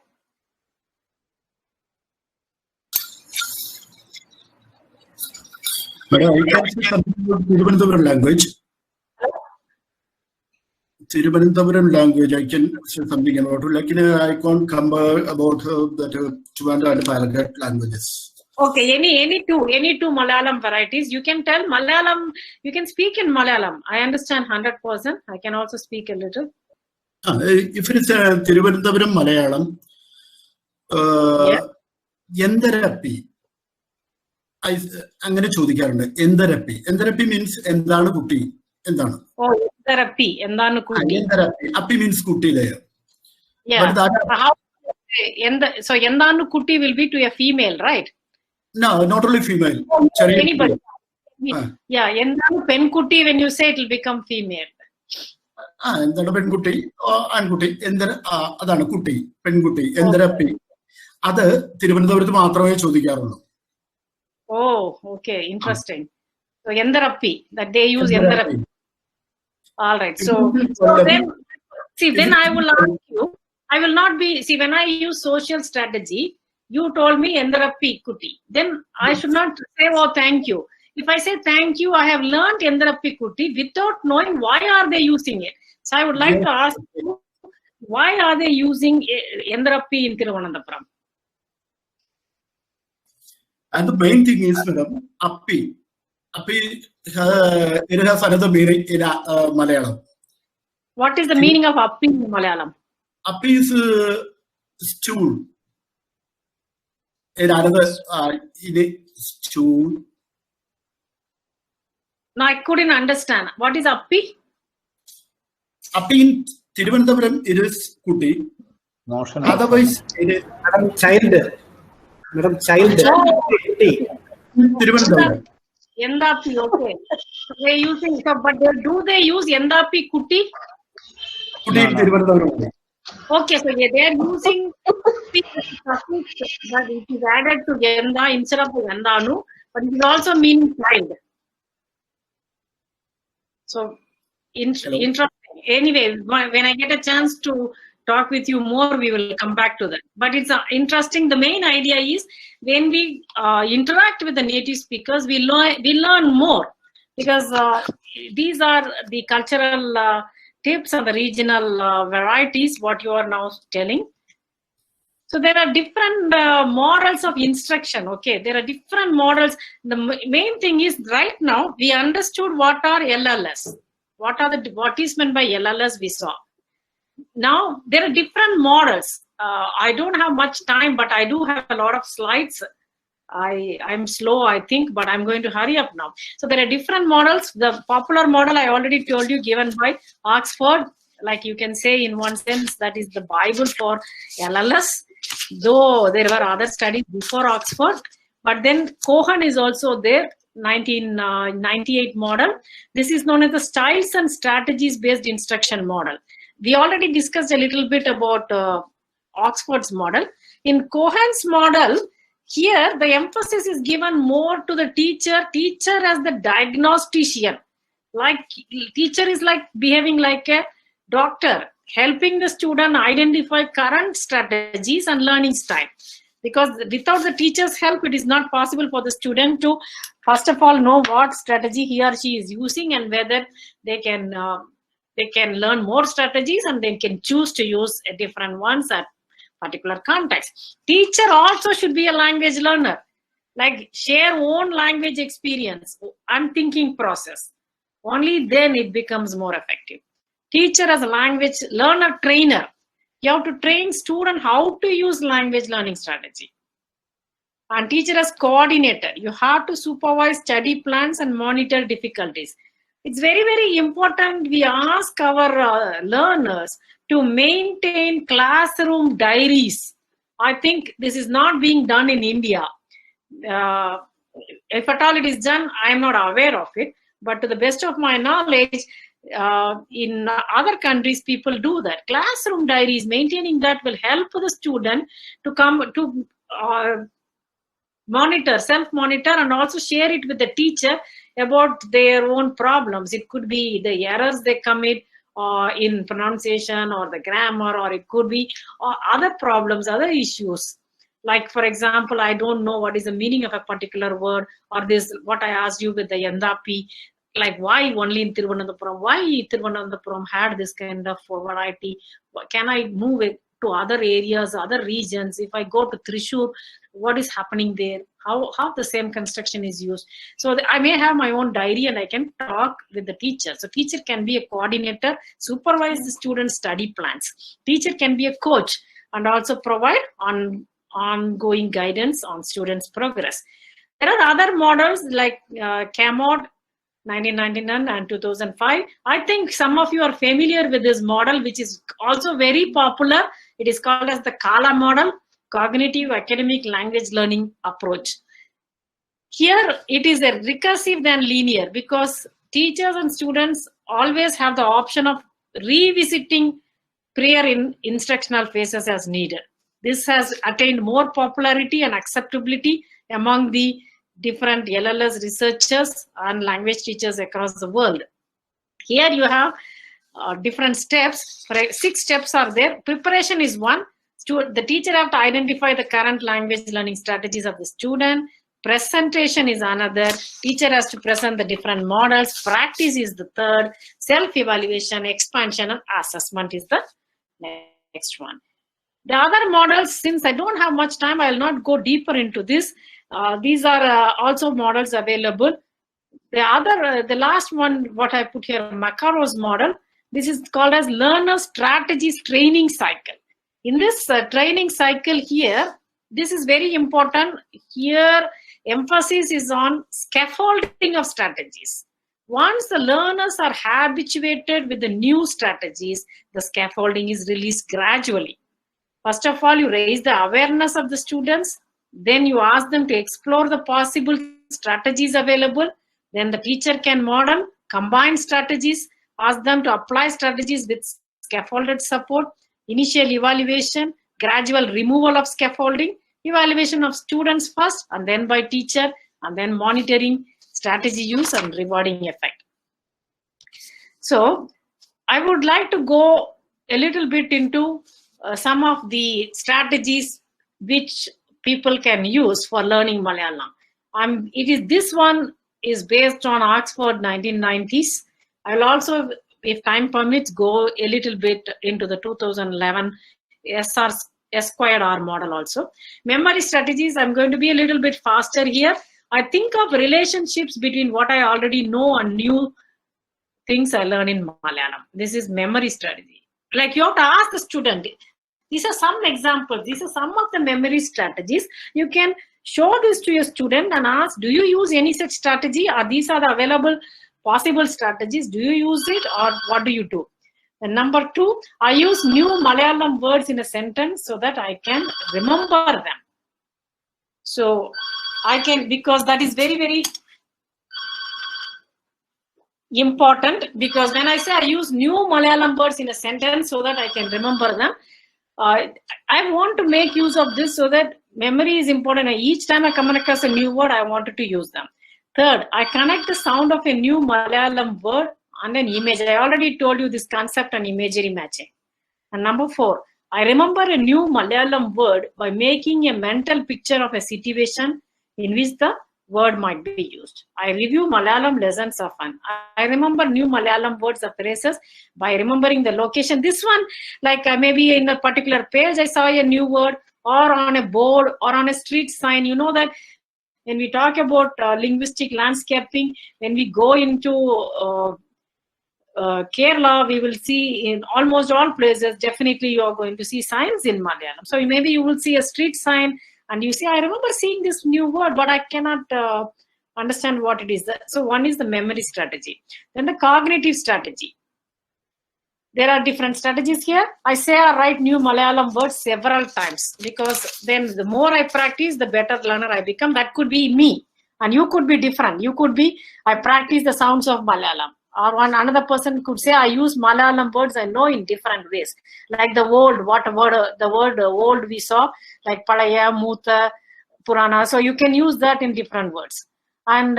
Speaker 3: Madam, I can say something about Thiruvananthapuram language. Thiruvananthapuram language, I can say something about it. Like, I can't come about that Trivandrum and Palakkad languages.
Speaker 2: Okay, any two Malayalam varieties. You can tell Malayalam, you can speak in Malayalam. I understand 100%. I can also speak a little.
Speaker 3: If it is Thiruvananthapuram Malayalam, Yendarappi. അങ്ങനെ ചോദിക്കാറുണ്ട്. എന്തരപ്പി. എന്തരപ്പി means എന്താണ് കുട്ടി എന്താണ്.
Speaker 2: Therapy, എന്താണ് കുട്ടി.
Speaker 3: Appi means കുട്ടി there.
Speaker 2: Yeah. So എന്താണ് കുട്ടി will be to a female, right?
Speaker 3: No, not only female.
Speaker 2: Anybody. Yeah, എന്താണ് പെൺകുട്ടി, when you say it will become female.
Speaker 3: എന്താണ് പെൺകുട്ടി ആൺകുട്ടി എന്തര അതാണ് കുട്ടി പെൺകുട്ടി എന്തരപ്പി അത് തിരുവനന്തപുരത്ത് മാത്രമേ ചോദിക്കാറുള്ളൂ.
Speaker 2: Oh, okay, interesting. So Yendarappi, that they use Yendarappi. All right. So then, see, when I will ask you, I will not be, see, when I use social strategy, you told me Yendarappi Kuti. Then I should not say, oh, thank you. If I say thank you, I have learned Yendarappi Kuti without knowing why are they using it. So I would like to ask you, why are they using Yendarappi in Thiruvananthapuram?
Speaker 3: And the main thing is, madam, appi. Appi, it has another meaning in Malayalam.
Speaker 2: What is the meaning of appi in Malayalam?
Speaker 3: Appi is stool. In another, stool.
Speaker 2: No, I couldn't understand. What is appi?
Speaker 3: Appi in Thiruvananthapuram, it is kuti. Otherwise, it is
Speaker 6: child. Madam, child.
Speaker 3: Thiruvananthapuram.
Speaker 2: Yendapi, okay. They're using, but do they use Yendapi Kuti?
Speaker 3: Kuti in Thiruvananthapuram.
Speaker 2: Okay, so they are using suffix, but it is added to Yenda instead of Yendanu, but it is also meaning child. So, interesting. Anyway, when I get a chance to talk with you more, we will come back to that. But it's interesting. The main idea is when we interact with the native speakers, we learn more, because these are the cultural tips and the regional varieties, what you are now telling. So there are different models of instruction. Okay, there are different models. The main thing is right now we understood what are LLS. What is meant by LLS we saw. Now there are different models. I don't have much time, but I do have a lot of slides. I'm slow, I think, but I'm going to hurry up now. So there are different models. The popular model I already told you, given by Oxford, like you can say in one sense that is the Bible for LLS, though there were other studies before Oxford. But then Cohen is also there, 1998 model. This is known as the styles and strategies based instruction model. We already discussed a little bit about Oxford's model. In Cohen's model, here the emphasis is given more to the teacher as the diagnostician. Like teacher is like behaving like a doctor, helping the student identify current strategies and learning style. Because without the teacher's help, it is not possible for the student to, first of all, know what strategy he or she is using and whether they can learn more strategies and they can choose to use a different ones at particular context. Teacher also should be a language learner, like share own language experience and thinking process. Only then it becomes more effective. Teacher as a language learner trainer, you have to train student how to use language learning strategy. And teacher as coordinator, you have to supervise study plans and monitor difficulties. It's very, very important we ask our learners to maintain classroom diaries. I think this is not being done in India. If at all it is done, I am not aware of it. But to the best of my knowledge, in other countries, people do that. Classroom diaries, maintaining that will help the student to come to monitor, self-monitor, and also share it with the teacher about their own problems. It could be the errors they commit in pronunciation or the grammar, or it could be other problems, other issues. Like, for example, I don't know what is the meaning of a particular word, or this, what I asked you with the Yendapi, like why only in Thiruvananthapuram? Why Thiruvananthapuram had this kind of variety? Can I move it to other areas, other regions? If I go to Thrissur, what is happening there? How the same construction is used? So I may have my own diary and I can talk with the teacher. So teacher can be a coordinator, supervise the students' study plans. Teacher can be a coach and also provide ongoing guidance on students' progress. There are other models like CAMOD 1999 and 2005. I think some of you are familiar with this model, which is also very popular. It is called as the CALA model, Cognitive Academic Language Learning Approach. Here, it is a recursive than linear, because teachers and students always have the option of revisiting prayer in instructional phases as needed. This has attained more popularity and acceptability among the different LLS researchers and language teachers across the world. Here you have different steps. 6 steps are there. Preparation is one. The teacher have to identify the current language learning strategies of the student. Presentation is another. Teacher has to present the different models. Practice is the third. Self-evaluation, expansion, and assessment is the next one. The other models, since I don't have much time, I will not go deeper into this. These are also models available. The last one, what I put here, Makarov's model, this is called as learner strategies training cycle. In this training cycle here, this is very important. Here, emphasis is on scaffolding of strategies. Once the learners are habituated with the new strategies, the scaffolding is released gradually. First of all, you raise the awareness of the students. Then you ask them to explore the possible strategies available. Then the teacher can model, combine strategies, ask them to apply strategies with scaffolded support, initial evaluation, gradual removal of scaffolding, evaluation of students first, and then by teacher, and then monitoring strategy use and rewarding effect. So I would like to go a little bit into some of the strategies which people can use for learning Malayalam. This one is based on Oxford 1990s. I will also, if time permits, go a little bit into the 2011 SR model also. Memory strategies, I'm going to be a little bit faster here. I think of relationships between what I already know and new things I learn in Malayalam. This is memory strategy. Like you have to ask the student, these are some examples, these are some of the memory strategies. You can show this to your student and ask, do you use any such strategy? Or these are the available possible strategies. Do you use it or what do you do? And number 2, I use new Malayalam words in a sentence so that I can remember them. So I can, because that is very, very important, because when I say I use new Malayalam words in a sentence so that I can remember them, I want to make use of this so that memory is important. Each time I come across a new word, I wanted to use them. Third, I connect the sound of a new Malayalam word and an image. I already told you this concept and imagery matching. And number 4, I remember a new Malayalam word by making a mental picture of a situation in which the word might be used. I review Malayalam lessons often. I remember new Malayalam words or phrases by remembering the location. This one, like maybe in a particular page, I saw a new word, or on a board or on a street sign. You know that when we talk about linguistic landscaping, when we go into Kerala, we will see in almost all places, definitely you are going to see signs in Malayalam. So maybe you will see a street sign and you say, I remember seeing this new word, but I cannot understand what it is. So one is the memory strategy. Then the cognitive strategy. There are different strategies here. I say I write new Malayalam words several times, because then the more I practice, the better learner I become. That could be me, and you could be different. You could be, I practice the sounds of Malayalam. Or another person could say, I use Malayalam words I know in different ways. Like the old, the word old we saw, like Palaya, Muta, Purana. So you can use that in different words. And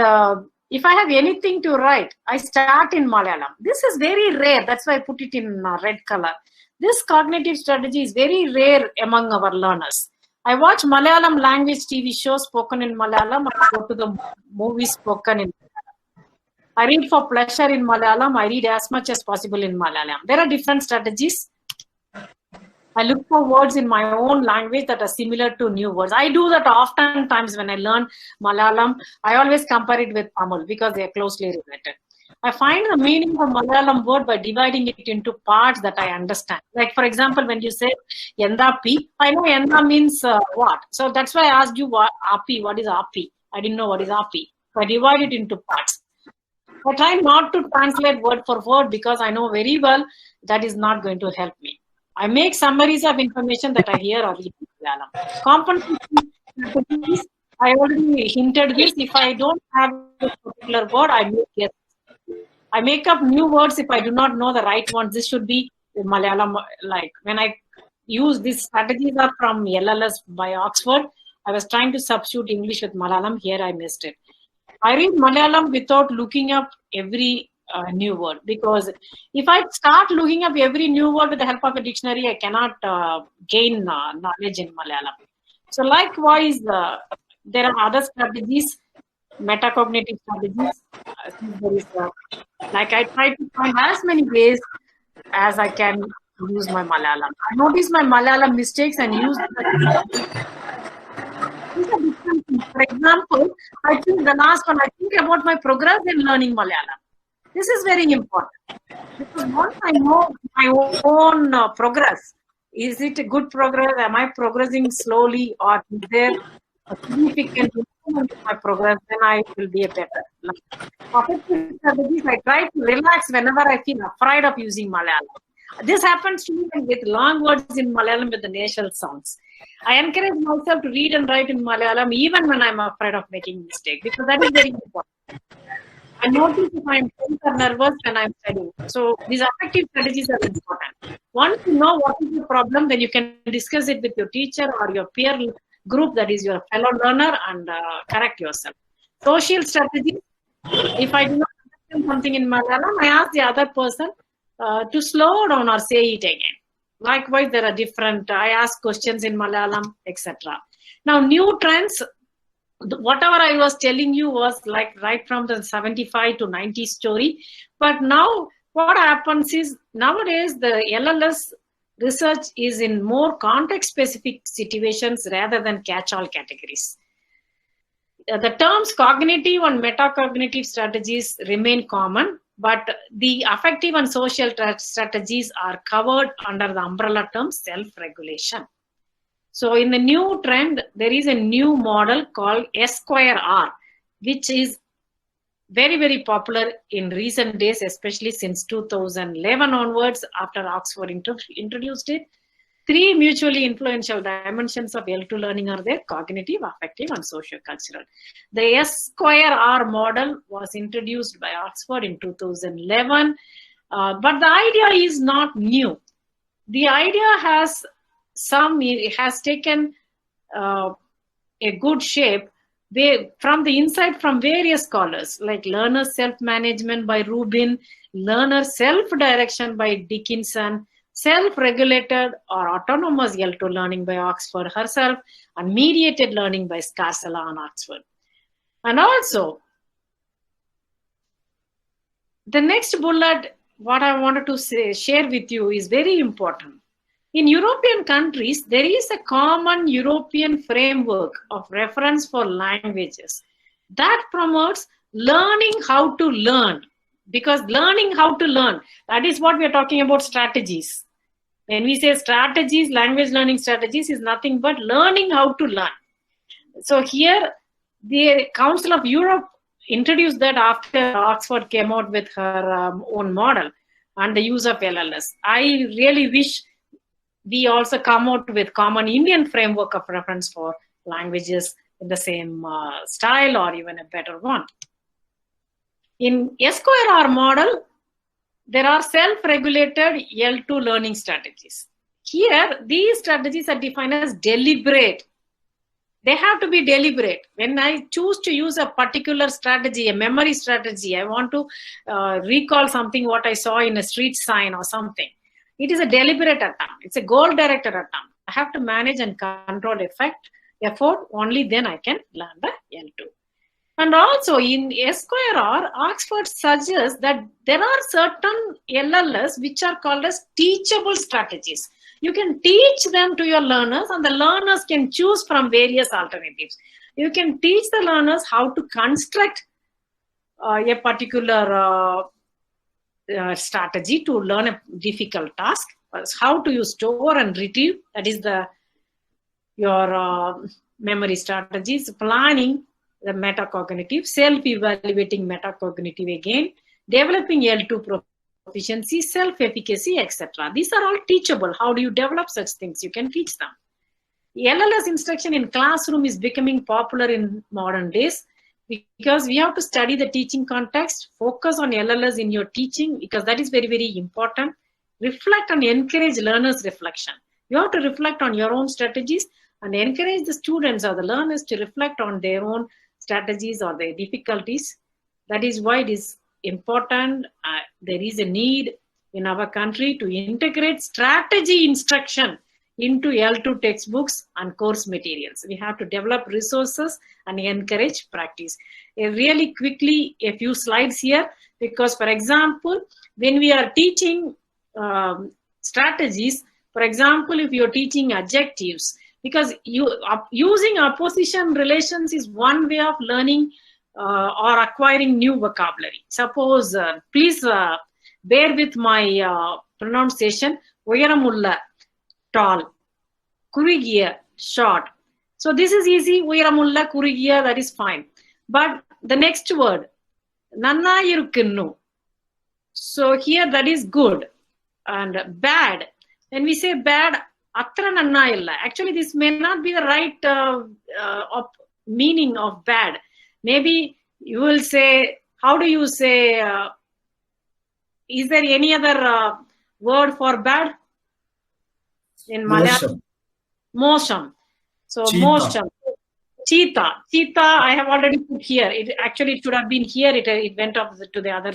Speaker 2: if I have anything to write, I start in Malayalam. This is very rare. That's why I put it in red color. This cognitive strategy is very rare among our learners. I watch Malayalam language TV shows spoken in Malayalam. I go to the movies spoken in Malayalam. I read for pleasure in Malayalam. I read as much as possible in Malayalam. There are different strategies. I look for words in my own language that are similar to new words. I do that oftentimes when I learn Malayalam. I always compare it with Tamil because they are closely related. I find the meaning of Malayalam word by dividing it into parts that I understand. Like, for example, when you say Yenda Pi, I know Yenda means what. So that's why I asked you what Api. What is Api? I didn't know what is Api. So I divide it into parts. I try not to translate word for word because I know very well that is not going to help me. I make summaries of information that I hear or read in Malayalam. Compensation strategies, I already hinted this. If I don't have a particular word, I make guesses. I make up new words if I do not know the right ones. This should be Malayalam. Like when I use these strategies are from LLS by Oxford. I was trying to substitute English with Malayalam. Here I missed it. I read Malayalam without looking up every new word, because if I start looking up every new word with the help of a dictionary, I cannot gain knowledge in Malayalam. So likewise, there are other strategies, metacognitive strategies. Like I try to find as many ways as I can use my Malayalam. I notice my Malayalam mistakes and use for example, I think the last one, I think about my progress in learning Malayalam. This is very important, because once I know my own progress, is it a good progress? Am I progressing slowly, or is there a significant improvement in my progress? Then I will be a better learner. Effective strategies, I try to relax whenever I feel afraid of using Malayalam. This happens to me with long words in Malayalam with the nasal sounds. I encourage myself to read and write in Malayalam even when I'm afraid of making mistakes, because that is very important. I notice if I'm tense or nervous when I'm studying. So these effective strategies are important. Once you know what is the problem, then you can discuss it with your teacher or your peer group, that is your fellow learner, and correct yourself. Social strategies. If I do not understand something in Malayalam, I ask the other person to slow down or say it again. Likewise, there are different, I ask questions in Malayalam, etc. Now, new trends, whatever I was telling you was like right from the 75 to 90 story. But now what happens is, nowadays the LLS research is in more context-specific situations rather than catch-all categories. The terms cognitive and metacognitive strategies remain common, but the affective and social strategies are covered under the umbrella term self-regulation. So in the new trend, there is a new model called S²R, which is very, very popular in recent days, especially since 2011 onwards, after Oxford introduced it. 3 mutually influential dimensions of L2 learning are there: cognitive, affective, and socio-cultural. The S²R model was introduced by Oxford in 2011, but the idea is not new. The idea has taken a good shape from the insight from various scholars, like learner self-management by Rubin, learner self-direction by Dickinson, self-regulated or autonomous L2 learning by Oxford herself, and mediated learning by Scarsella and Oxford. And also, the next bullet, what I wanted to share with you is very important. In European countries, there is a common European framework of reference for languages that promotes learning how to learn. Because learning how to learn, that is what we are talking about, strategies. When we say strategies, language learning strategies is nothing but learning how to learn. So here, the Council of Europe introduced that after Oxford came out with her own model and the use of LLS. I really wish we also come out with common Indian framework of reference for languages in the same style or even a better one. In S²R model, there are self-regulated L2 learning strategies. Here, these strategies are defined as deliberate. They have to be deliberate. When I choose to use a particular strategy, a memory strategy, I want to recall something what I saw in a street sign or something. It is a deliberate attempt. It's a goal-directed attempt. I have to manage and control effort. Only then I can learn the L2. And also in S²R, Oxford suggests that there are certain LLS which are called as teachable strategies. You can teach them to your learners, and the learners can choose from various alternatives. You can teach the learners how to construct a particular strategy to learn a difficult task, how to use store and retrieve, that is your memory strategies, planning, the metacognitive, self-evaluating metacognitive again, developing L2 proficiency, self-efficacy, etc. These are all teachable. How do you develop such things? You can teach them. LLS instruction in classroom is becoming popular in modern days. because we have to study the teaching context, focus on LLS in your teaching, because that is very, very important. Reflect and encourage learners' reflection. You have to reflect on your own strategies and encourage the students or the learners to reflect on their own strategies or their difficulties. That is why it is important. There is a need in our country to integrate strategy instruction into L2 textbooks and course materials. We have to develop resources and encourage practice. Really quickly, a few slides here, because for example, when we are teaching strategies, for example, if you're teaching adjectives, because using apposition relations is one way of learning or acquiring new vocabulary. Suppose, please bear with my pronunciation, Uyaramulla, tall, Kurigiya, short. So this is easy, Uyaramulla, Kurigiya, that is fine. But the next word, Nanna irukkunnu. So here that is good. And bad, when we say bad, Atra nanna illa. Actually, this may not be the right meaning of bad. Maybe you will say, how do you say, is there any other word for bad in Malayalam? Mosham. So mosham. Cheetah. Cheetah, I have already put here. It actually should have been here. It went up to the other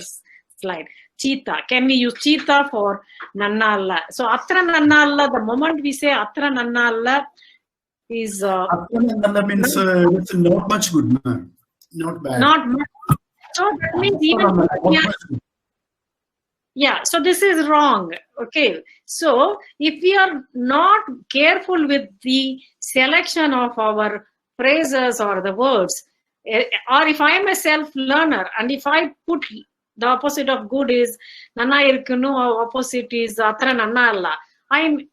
Speaker 2: slide. Cheetah. Can we use cheetah for nanna alla? So atra nanna alla, the moment we say atra nanna alla is
Speaker 3: Atra nanna alla means it's not much good, man. Not bad.
Speaker 2: Not much. So that means even yeah, so this is wrong. Okay, so if we are not careful with the selection of our phrases or the words, or if I am a self-learner and if I put the opposite of good is nanna irukunu, opposite is atra nanna alla, I am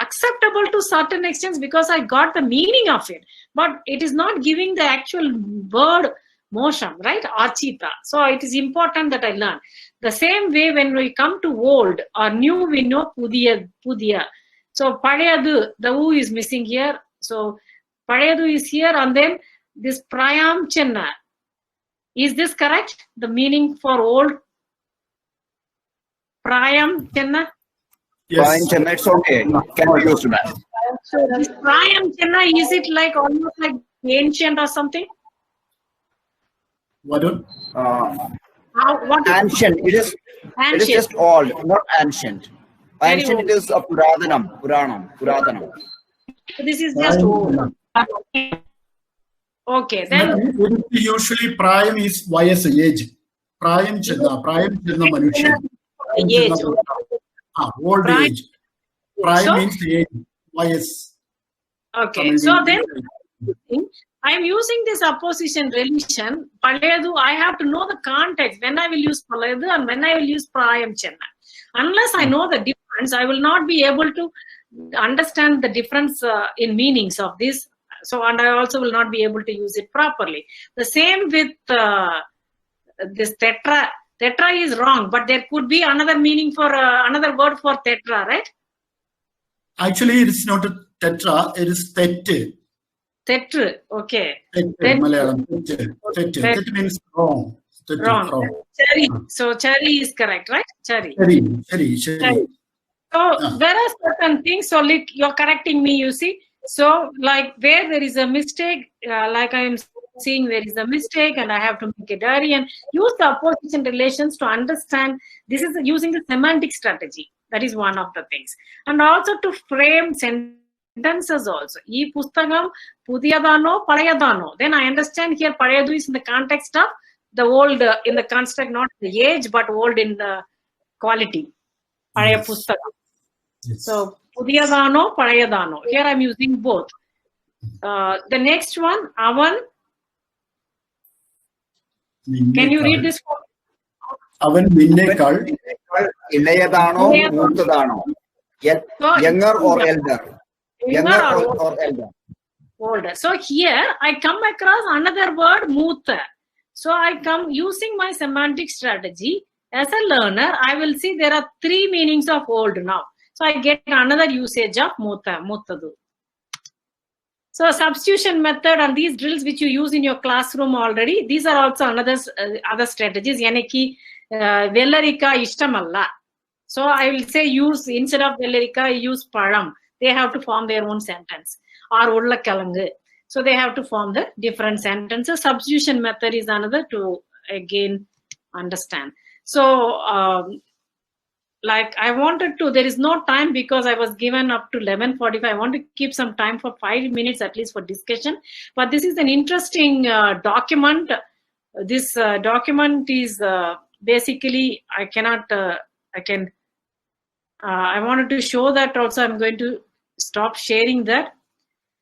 Speaker 2: acceptable to certain extents because I got the meaning of it, but it is not giving the actual word mosham, right? Or cheetah. So it is important that I learn. The same way when we come to old or new, we know pudiya. So padayadu, the u is missing here. So padayadu is here, and then this prayam chenna. Is this correct? The meaning for old? Prayam chenna?
Speaker 3: Yes.
Speaker 7: Chenna, it's okay. Can be used, ma'am.
Speaker 2: So this prayam chenna, is it like almost like ancient or something?
Speaker 3: What?
Speaker 2: What is
Speaker 7: Ancient. It is just old, not ancient. Ancient it is a Puranam.
Speaker 2: This is just old. Okay, then
Speaker 3: Usually prime is YS age. Prime chenna manushan.
Speaker 2: age.
Speaker 3: Old
Speaker 2: Prime.
Speaker 3: age. Prime
Speaker 2: So-
Speaker 3: means age. YS.
Speaker 2: Okay, so then I am using this opposition relation. Palayadu, I have to know the context when I will use Palayadu and when I will use Prayam Chenna. Unless I know the difference, I will not be able to understand the difference in meanings of this. So, and I also will not be able to use it properly. The same with this tetra. Tetra is wrong, but there could be another meaning for another word for tetra, right?
Speaker 3: Actually, it is not a tetra. It is tette.
Speaker 2: Tetru, okay.
Speaker 3: Tette, Malayalam. Tette. Tette means wrong. Tette,
Speaker 2: Wrong. Cherry. So cherry is correct, right? Cherry.
Speaker 3: Cherry.
Speaker 2: So there are certain things. So like you're correcting me, you see. So like where there is a mistake, like I am seeing there is a mistake and I have to make a diary and use the opposition relations to understand. This is using the semantic strategy. That is one of the things. And also to frame sentences also. Ee pustakam pudiyadano palayadano. Then I understand here palayadu is in the context of the old, in the construct, not the age, but old in the quality. Palaya pustakam.
Speaker 3: Yes.
Speaker 2: So pudiyadano palayadano. Here I'm using both. The next one, avan. Can you read this?
Speaker 3: Avan minnekal.
Speaker 7: Ilayadano, Murtadano. Younger or elder? Younger or elder?
Speaker 2: Older. So here I come across another word, muta. So I come using my semantic strategy. As a learner, I will see there are three meanings of old now. So I get another usage of muta, mutadu. So substitution method and these drills which you use in your classroom already, these are also another other strategies. Yaneki Vellarika ishtamalla. So I will say use, instead of Vellarika, use Param. They have to form their own sentence. Or Ullakalangu. So they have to form the different sentences. Substitution method is another to again understand. So like I wanted to, there is no time because I was given up to 11:45. I want to keep some time for 5 minutes at least for discussion. But this is an interesting document. This document is basically, I wanted to show that also. I'm going to stop sharing that.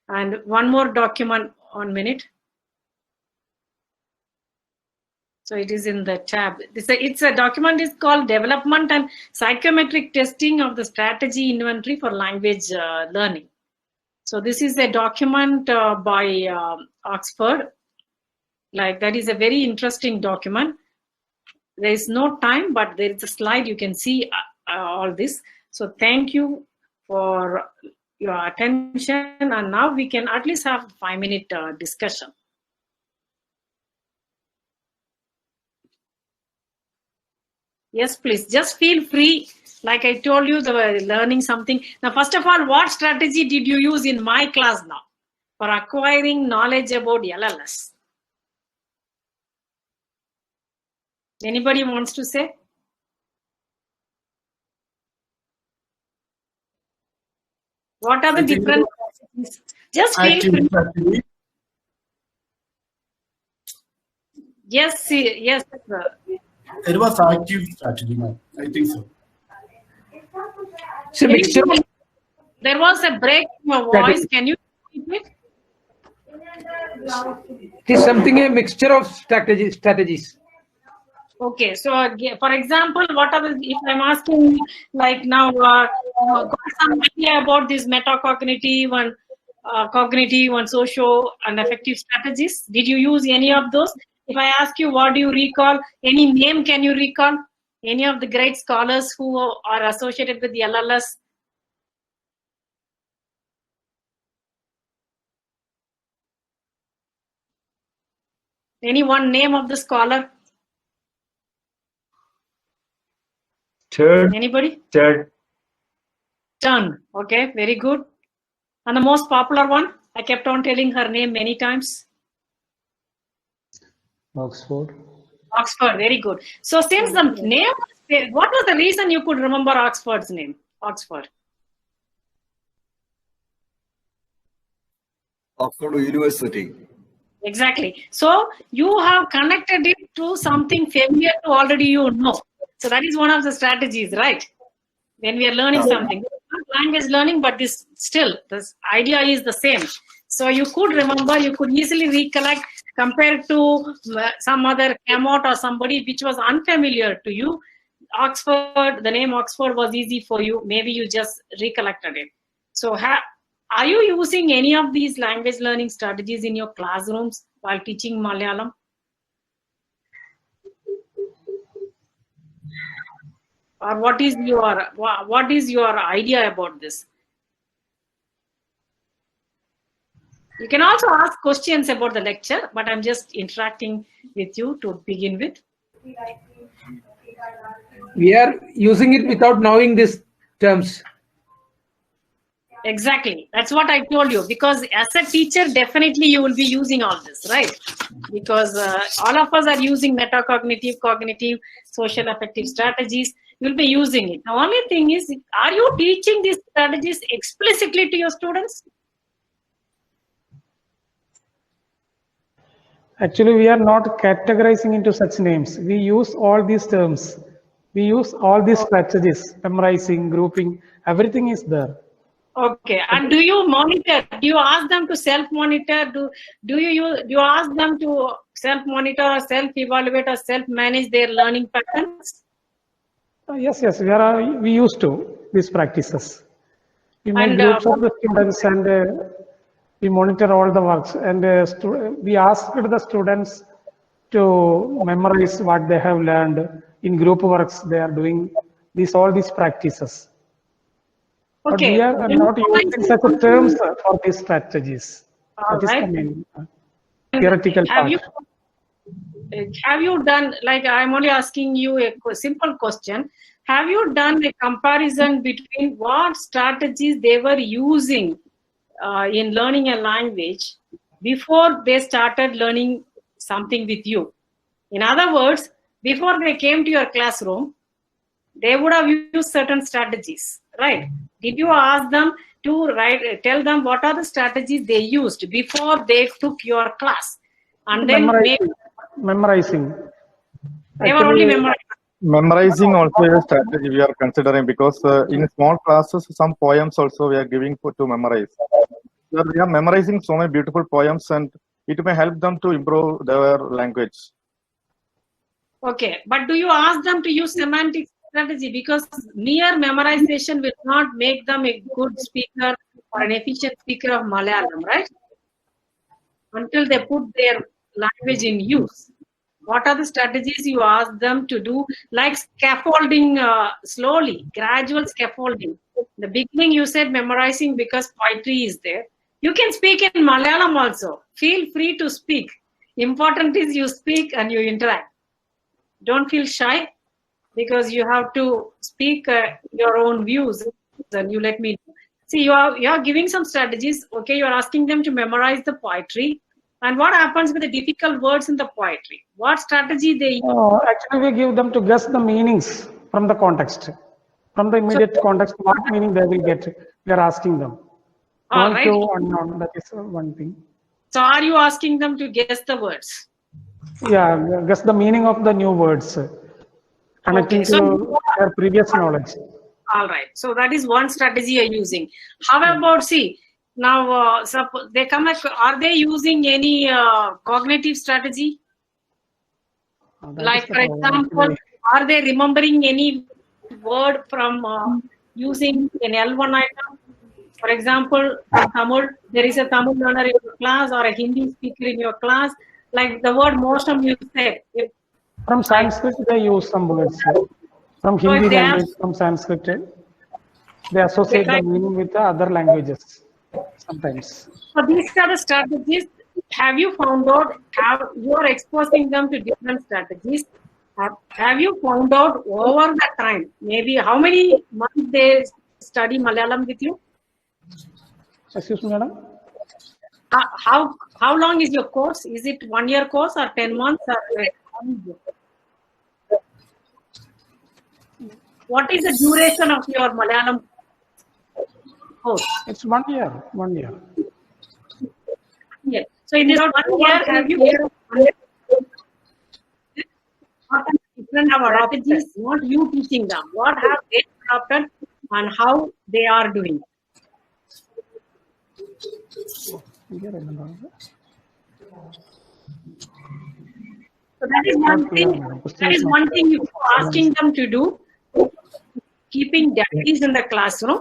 Speaker 2: And one more document, 1 minute. So it is in the tab. It's a document is called Development and Psychometric Testing of the Strategy Inventory for Language Learning. So this is a document by Oxford. Like that is a very interesting document. There is no time, but there is a slide. You can see all this. So thank you for your attention. And now we can at least have a 5-minute discussion. Yes, please. Just feel free. Like I told you, learning something. Now, first of all, what strategy did you use in my class now for acquiring knowledge about LLS? Anybody wants to say? What are the different strategies? Just feel free.
Speaker 3: Strategy.
Speaker 2: Yes, yes.
Speaker 3: It was active strategy, ma'am. I think so.
Speaker 4: It's a mixture.
Speaker 2: There was a break in your voice. Can you repeat it?
Speaker 4: It is something a mixture of strategies.
Speaker 2: Okay, so for example, what are the, if I'm asking like now, got some idea about this metacognitive and cognitive and socio and affective strategies? Did you use any of those? If I ask you, what do you recall? Any name can you recall? Any of the great scholars who are associated with the LLS? Any one name of the scholar? Anybody?
Speaker 6: Third.
Speaker 2: Stern. Okay, very good. And the most popular one? I kept on telling her name many times.
Speaker 6: Oxford.
Speaker 2: Oxford, very good. So since the name, what was the reason you could remember Oxford's name? Oxford.
Speaker 7: Oxford University.
Speaker 2: Exactly. So you have connected it to something familiar to already you know. So that is one of the strategies, right? When we are learning something. Not language learning, but this still, this idea is the same. So you could remember, you could easily recollect compared to some other Camot or somebody which was unfamiliar to you. Oxford, the name Oxford was easy for you. Maybe you just recollected it. So are you using any of these language learning strategies in your classrooms while teaching Malayalam? Or what is your idea about this? You can also ask questions about the lecture, but I'm just interacting with you to begin with.
Speaker 4: We are using it without knowing these terms.
Speaker 2: Exactly. That's what I told you. Because as a teacher, definitely you will be using all this, right? Because all of us are using metacognitive, cognitive, social affective strategies. You'll be using it. The only thing is, are you teaching these strategies explicitly to your students?
Speaker 8: Actually, we are not categorizing into such names. We use all these terms. We use all these strategies, memorizing, grouping, everything is there.
Speaker 2: Okay. And do you monitor? Do you ask them to self-monitor? Do you ask them to self-monitor or self-evaluate or self-manage their learning patterns?
Speaker 8: Yes, we used to these practices. We make groups of the students and we monitor all the works, and we asked the students to memorize what they have learned in group works. They are doing all these practices.
Speaker 2: Okay.
Speaker 8: But we are not using such terms for these strategies.
Speaker 2: All
Speaker 8: That is the
Speaker 2: right.
Speaker 8: main theoretical part.
Speaker 2: Have you done, like, I'm only asking you a simple question. Have you done a comparison between what strategies they were using in learning a language before they started learning something with you? In other words, before they came to your classroom, they would have used certain strategies, right? Did you ask them to tell them what are the strategies they used before they took your class? And then
Speaker 8: Memorizing.
Speaker 2: they were only memorizing.
Speaker 9: Memorizing also is a strategy we are considering, because in small classes, some poems also we are giving to memorize. So we are memorizing so many beautiful poems, and it may help them to improve their language.
Speaker 2: Okay, but do you ask them to use semantic strategy? Because mere memorization will not make them a good speaker or an efficient speaker of Malayalam, right? Until they put their language in use. What are the strategies you ask them to do? Like scaffolding slowly, gradual scaffolding. In the beginning you said memorizing because poetry is there. You can speak in Malayalam also. Feel free to speak. Important is you speak and you interact. Don't feel shy, because you have to speak your own views, and you let me know. See, you are giving some strategies. Okay, you are asking them to memorize the poetry. And what happens with the difficult words in the poetry? What strategy they use?
Speaker 8: Actually, we give them to guess the meanings from the context. From the immediate context, what meaning they will get. We are asking them.
Speaker 2: All
Speaker 8: Known
Speaker 2: right.
Speaker 8: to unknown, that is one thing.
Speaker 2: So are you asking them to guess the words?
Speaker 8: Yeah, guess the meaning of the new words. Connecting to their previous knowledge.
Speaker 2: All right. So that is one strategy you're using. How about, see, now suppose they come up, are they using any cognitive strategy? Like, for example, are they remembering any word from using an L1 item? For example, in Tamil, there is a Tamil learner in your class or a Hindi speaker in your class. Like the word motion you said.
Speaker 8: From Sanskrit, they use some words. From
Speaker 2: So
Speaker 8: Hindi
Speaker 2: they
Speaker 8: language, from Sanskrit, they associate the meaning with the other languages sometimes.
Speaker 2: So these are the strategies. Have you found out how you are exposing them to different strategies? Have you found out over the time, maybe how many months they study Malayalam with you?
Speaker 8: Excuse me, madam?
Speaker 2: How long is your course? Is it 1 year course or 10 months? What is the duration of your Malayalam course?
Speaker 8: It's 1 year. 1 year.
Speaker 2: Yes. So in this 1 year, have you different strategies? What you teaching them? What have they adopted and how they are doing? So that is one thing. That is one thing you are asking them to do. Keeping diaries in the classroom.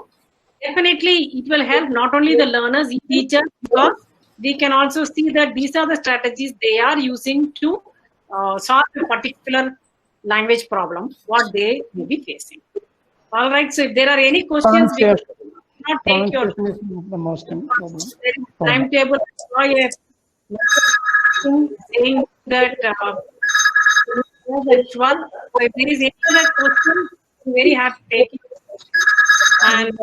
Speaker 2: Definitely, it will help not only the learners, the teachers, because we can also see that these are the strategies they are using to solve a particular language problem, what they may be facing. All right. So if there are any questions, we will not take your
Speaker 8: the most problem.
Speaker 2: timetable. Saying that so if there is any other question, I'm very happy to take it. And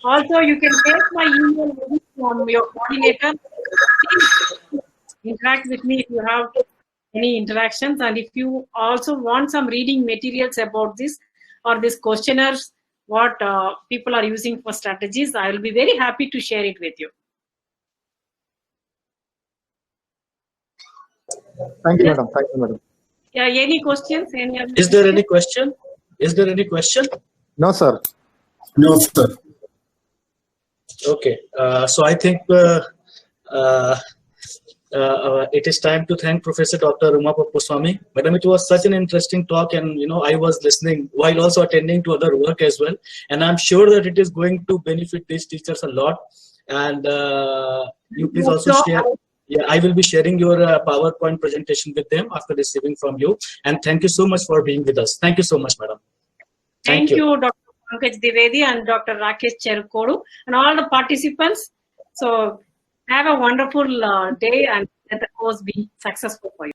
Speaker 2: also you can take my email from your coordinator. Please interact with me if you have any interactions, and if you also want some reading materials about this or this questionnaires, what people are using for strategies, I will be very happy to share it with you.
Speaker 9: Thank you, madam. Thank you, madam.
Speaker 2: Yeah, any questions?
Speaker 10: Is there any question? Is there any question?
Speaker 9: No, sir.
Speaker 3: No, sir.
Speaker 10: Okay. So I think it is time to thank Professor Dr. Uma Pappuswamy. Madam, it was such an interesting talk, and I was listening while also attending to other work as well. And I'm sure that it is going to benefit these teachers a lot. And you please also share. Yeah, I will be sharing your PowerPoint presentation with them after receiving from you. And thank you so much for being with us. Thank you so much, madam.
Speaker 2: Thank you, Dr. Pankaj Dwivedi and Dr. Rakesh Cherukkodu and all the participants. So Have a wonderful day and let the course be successful for you.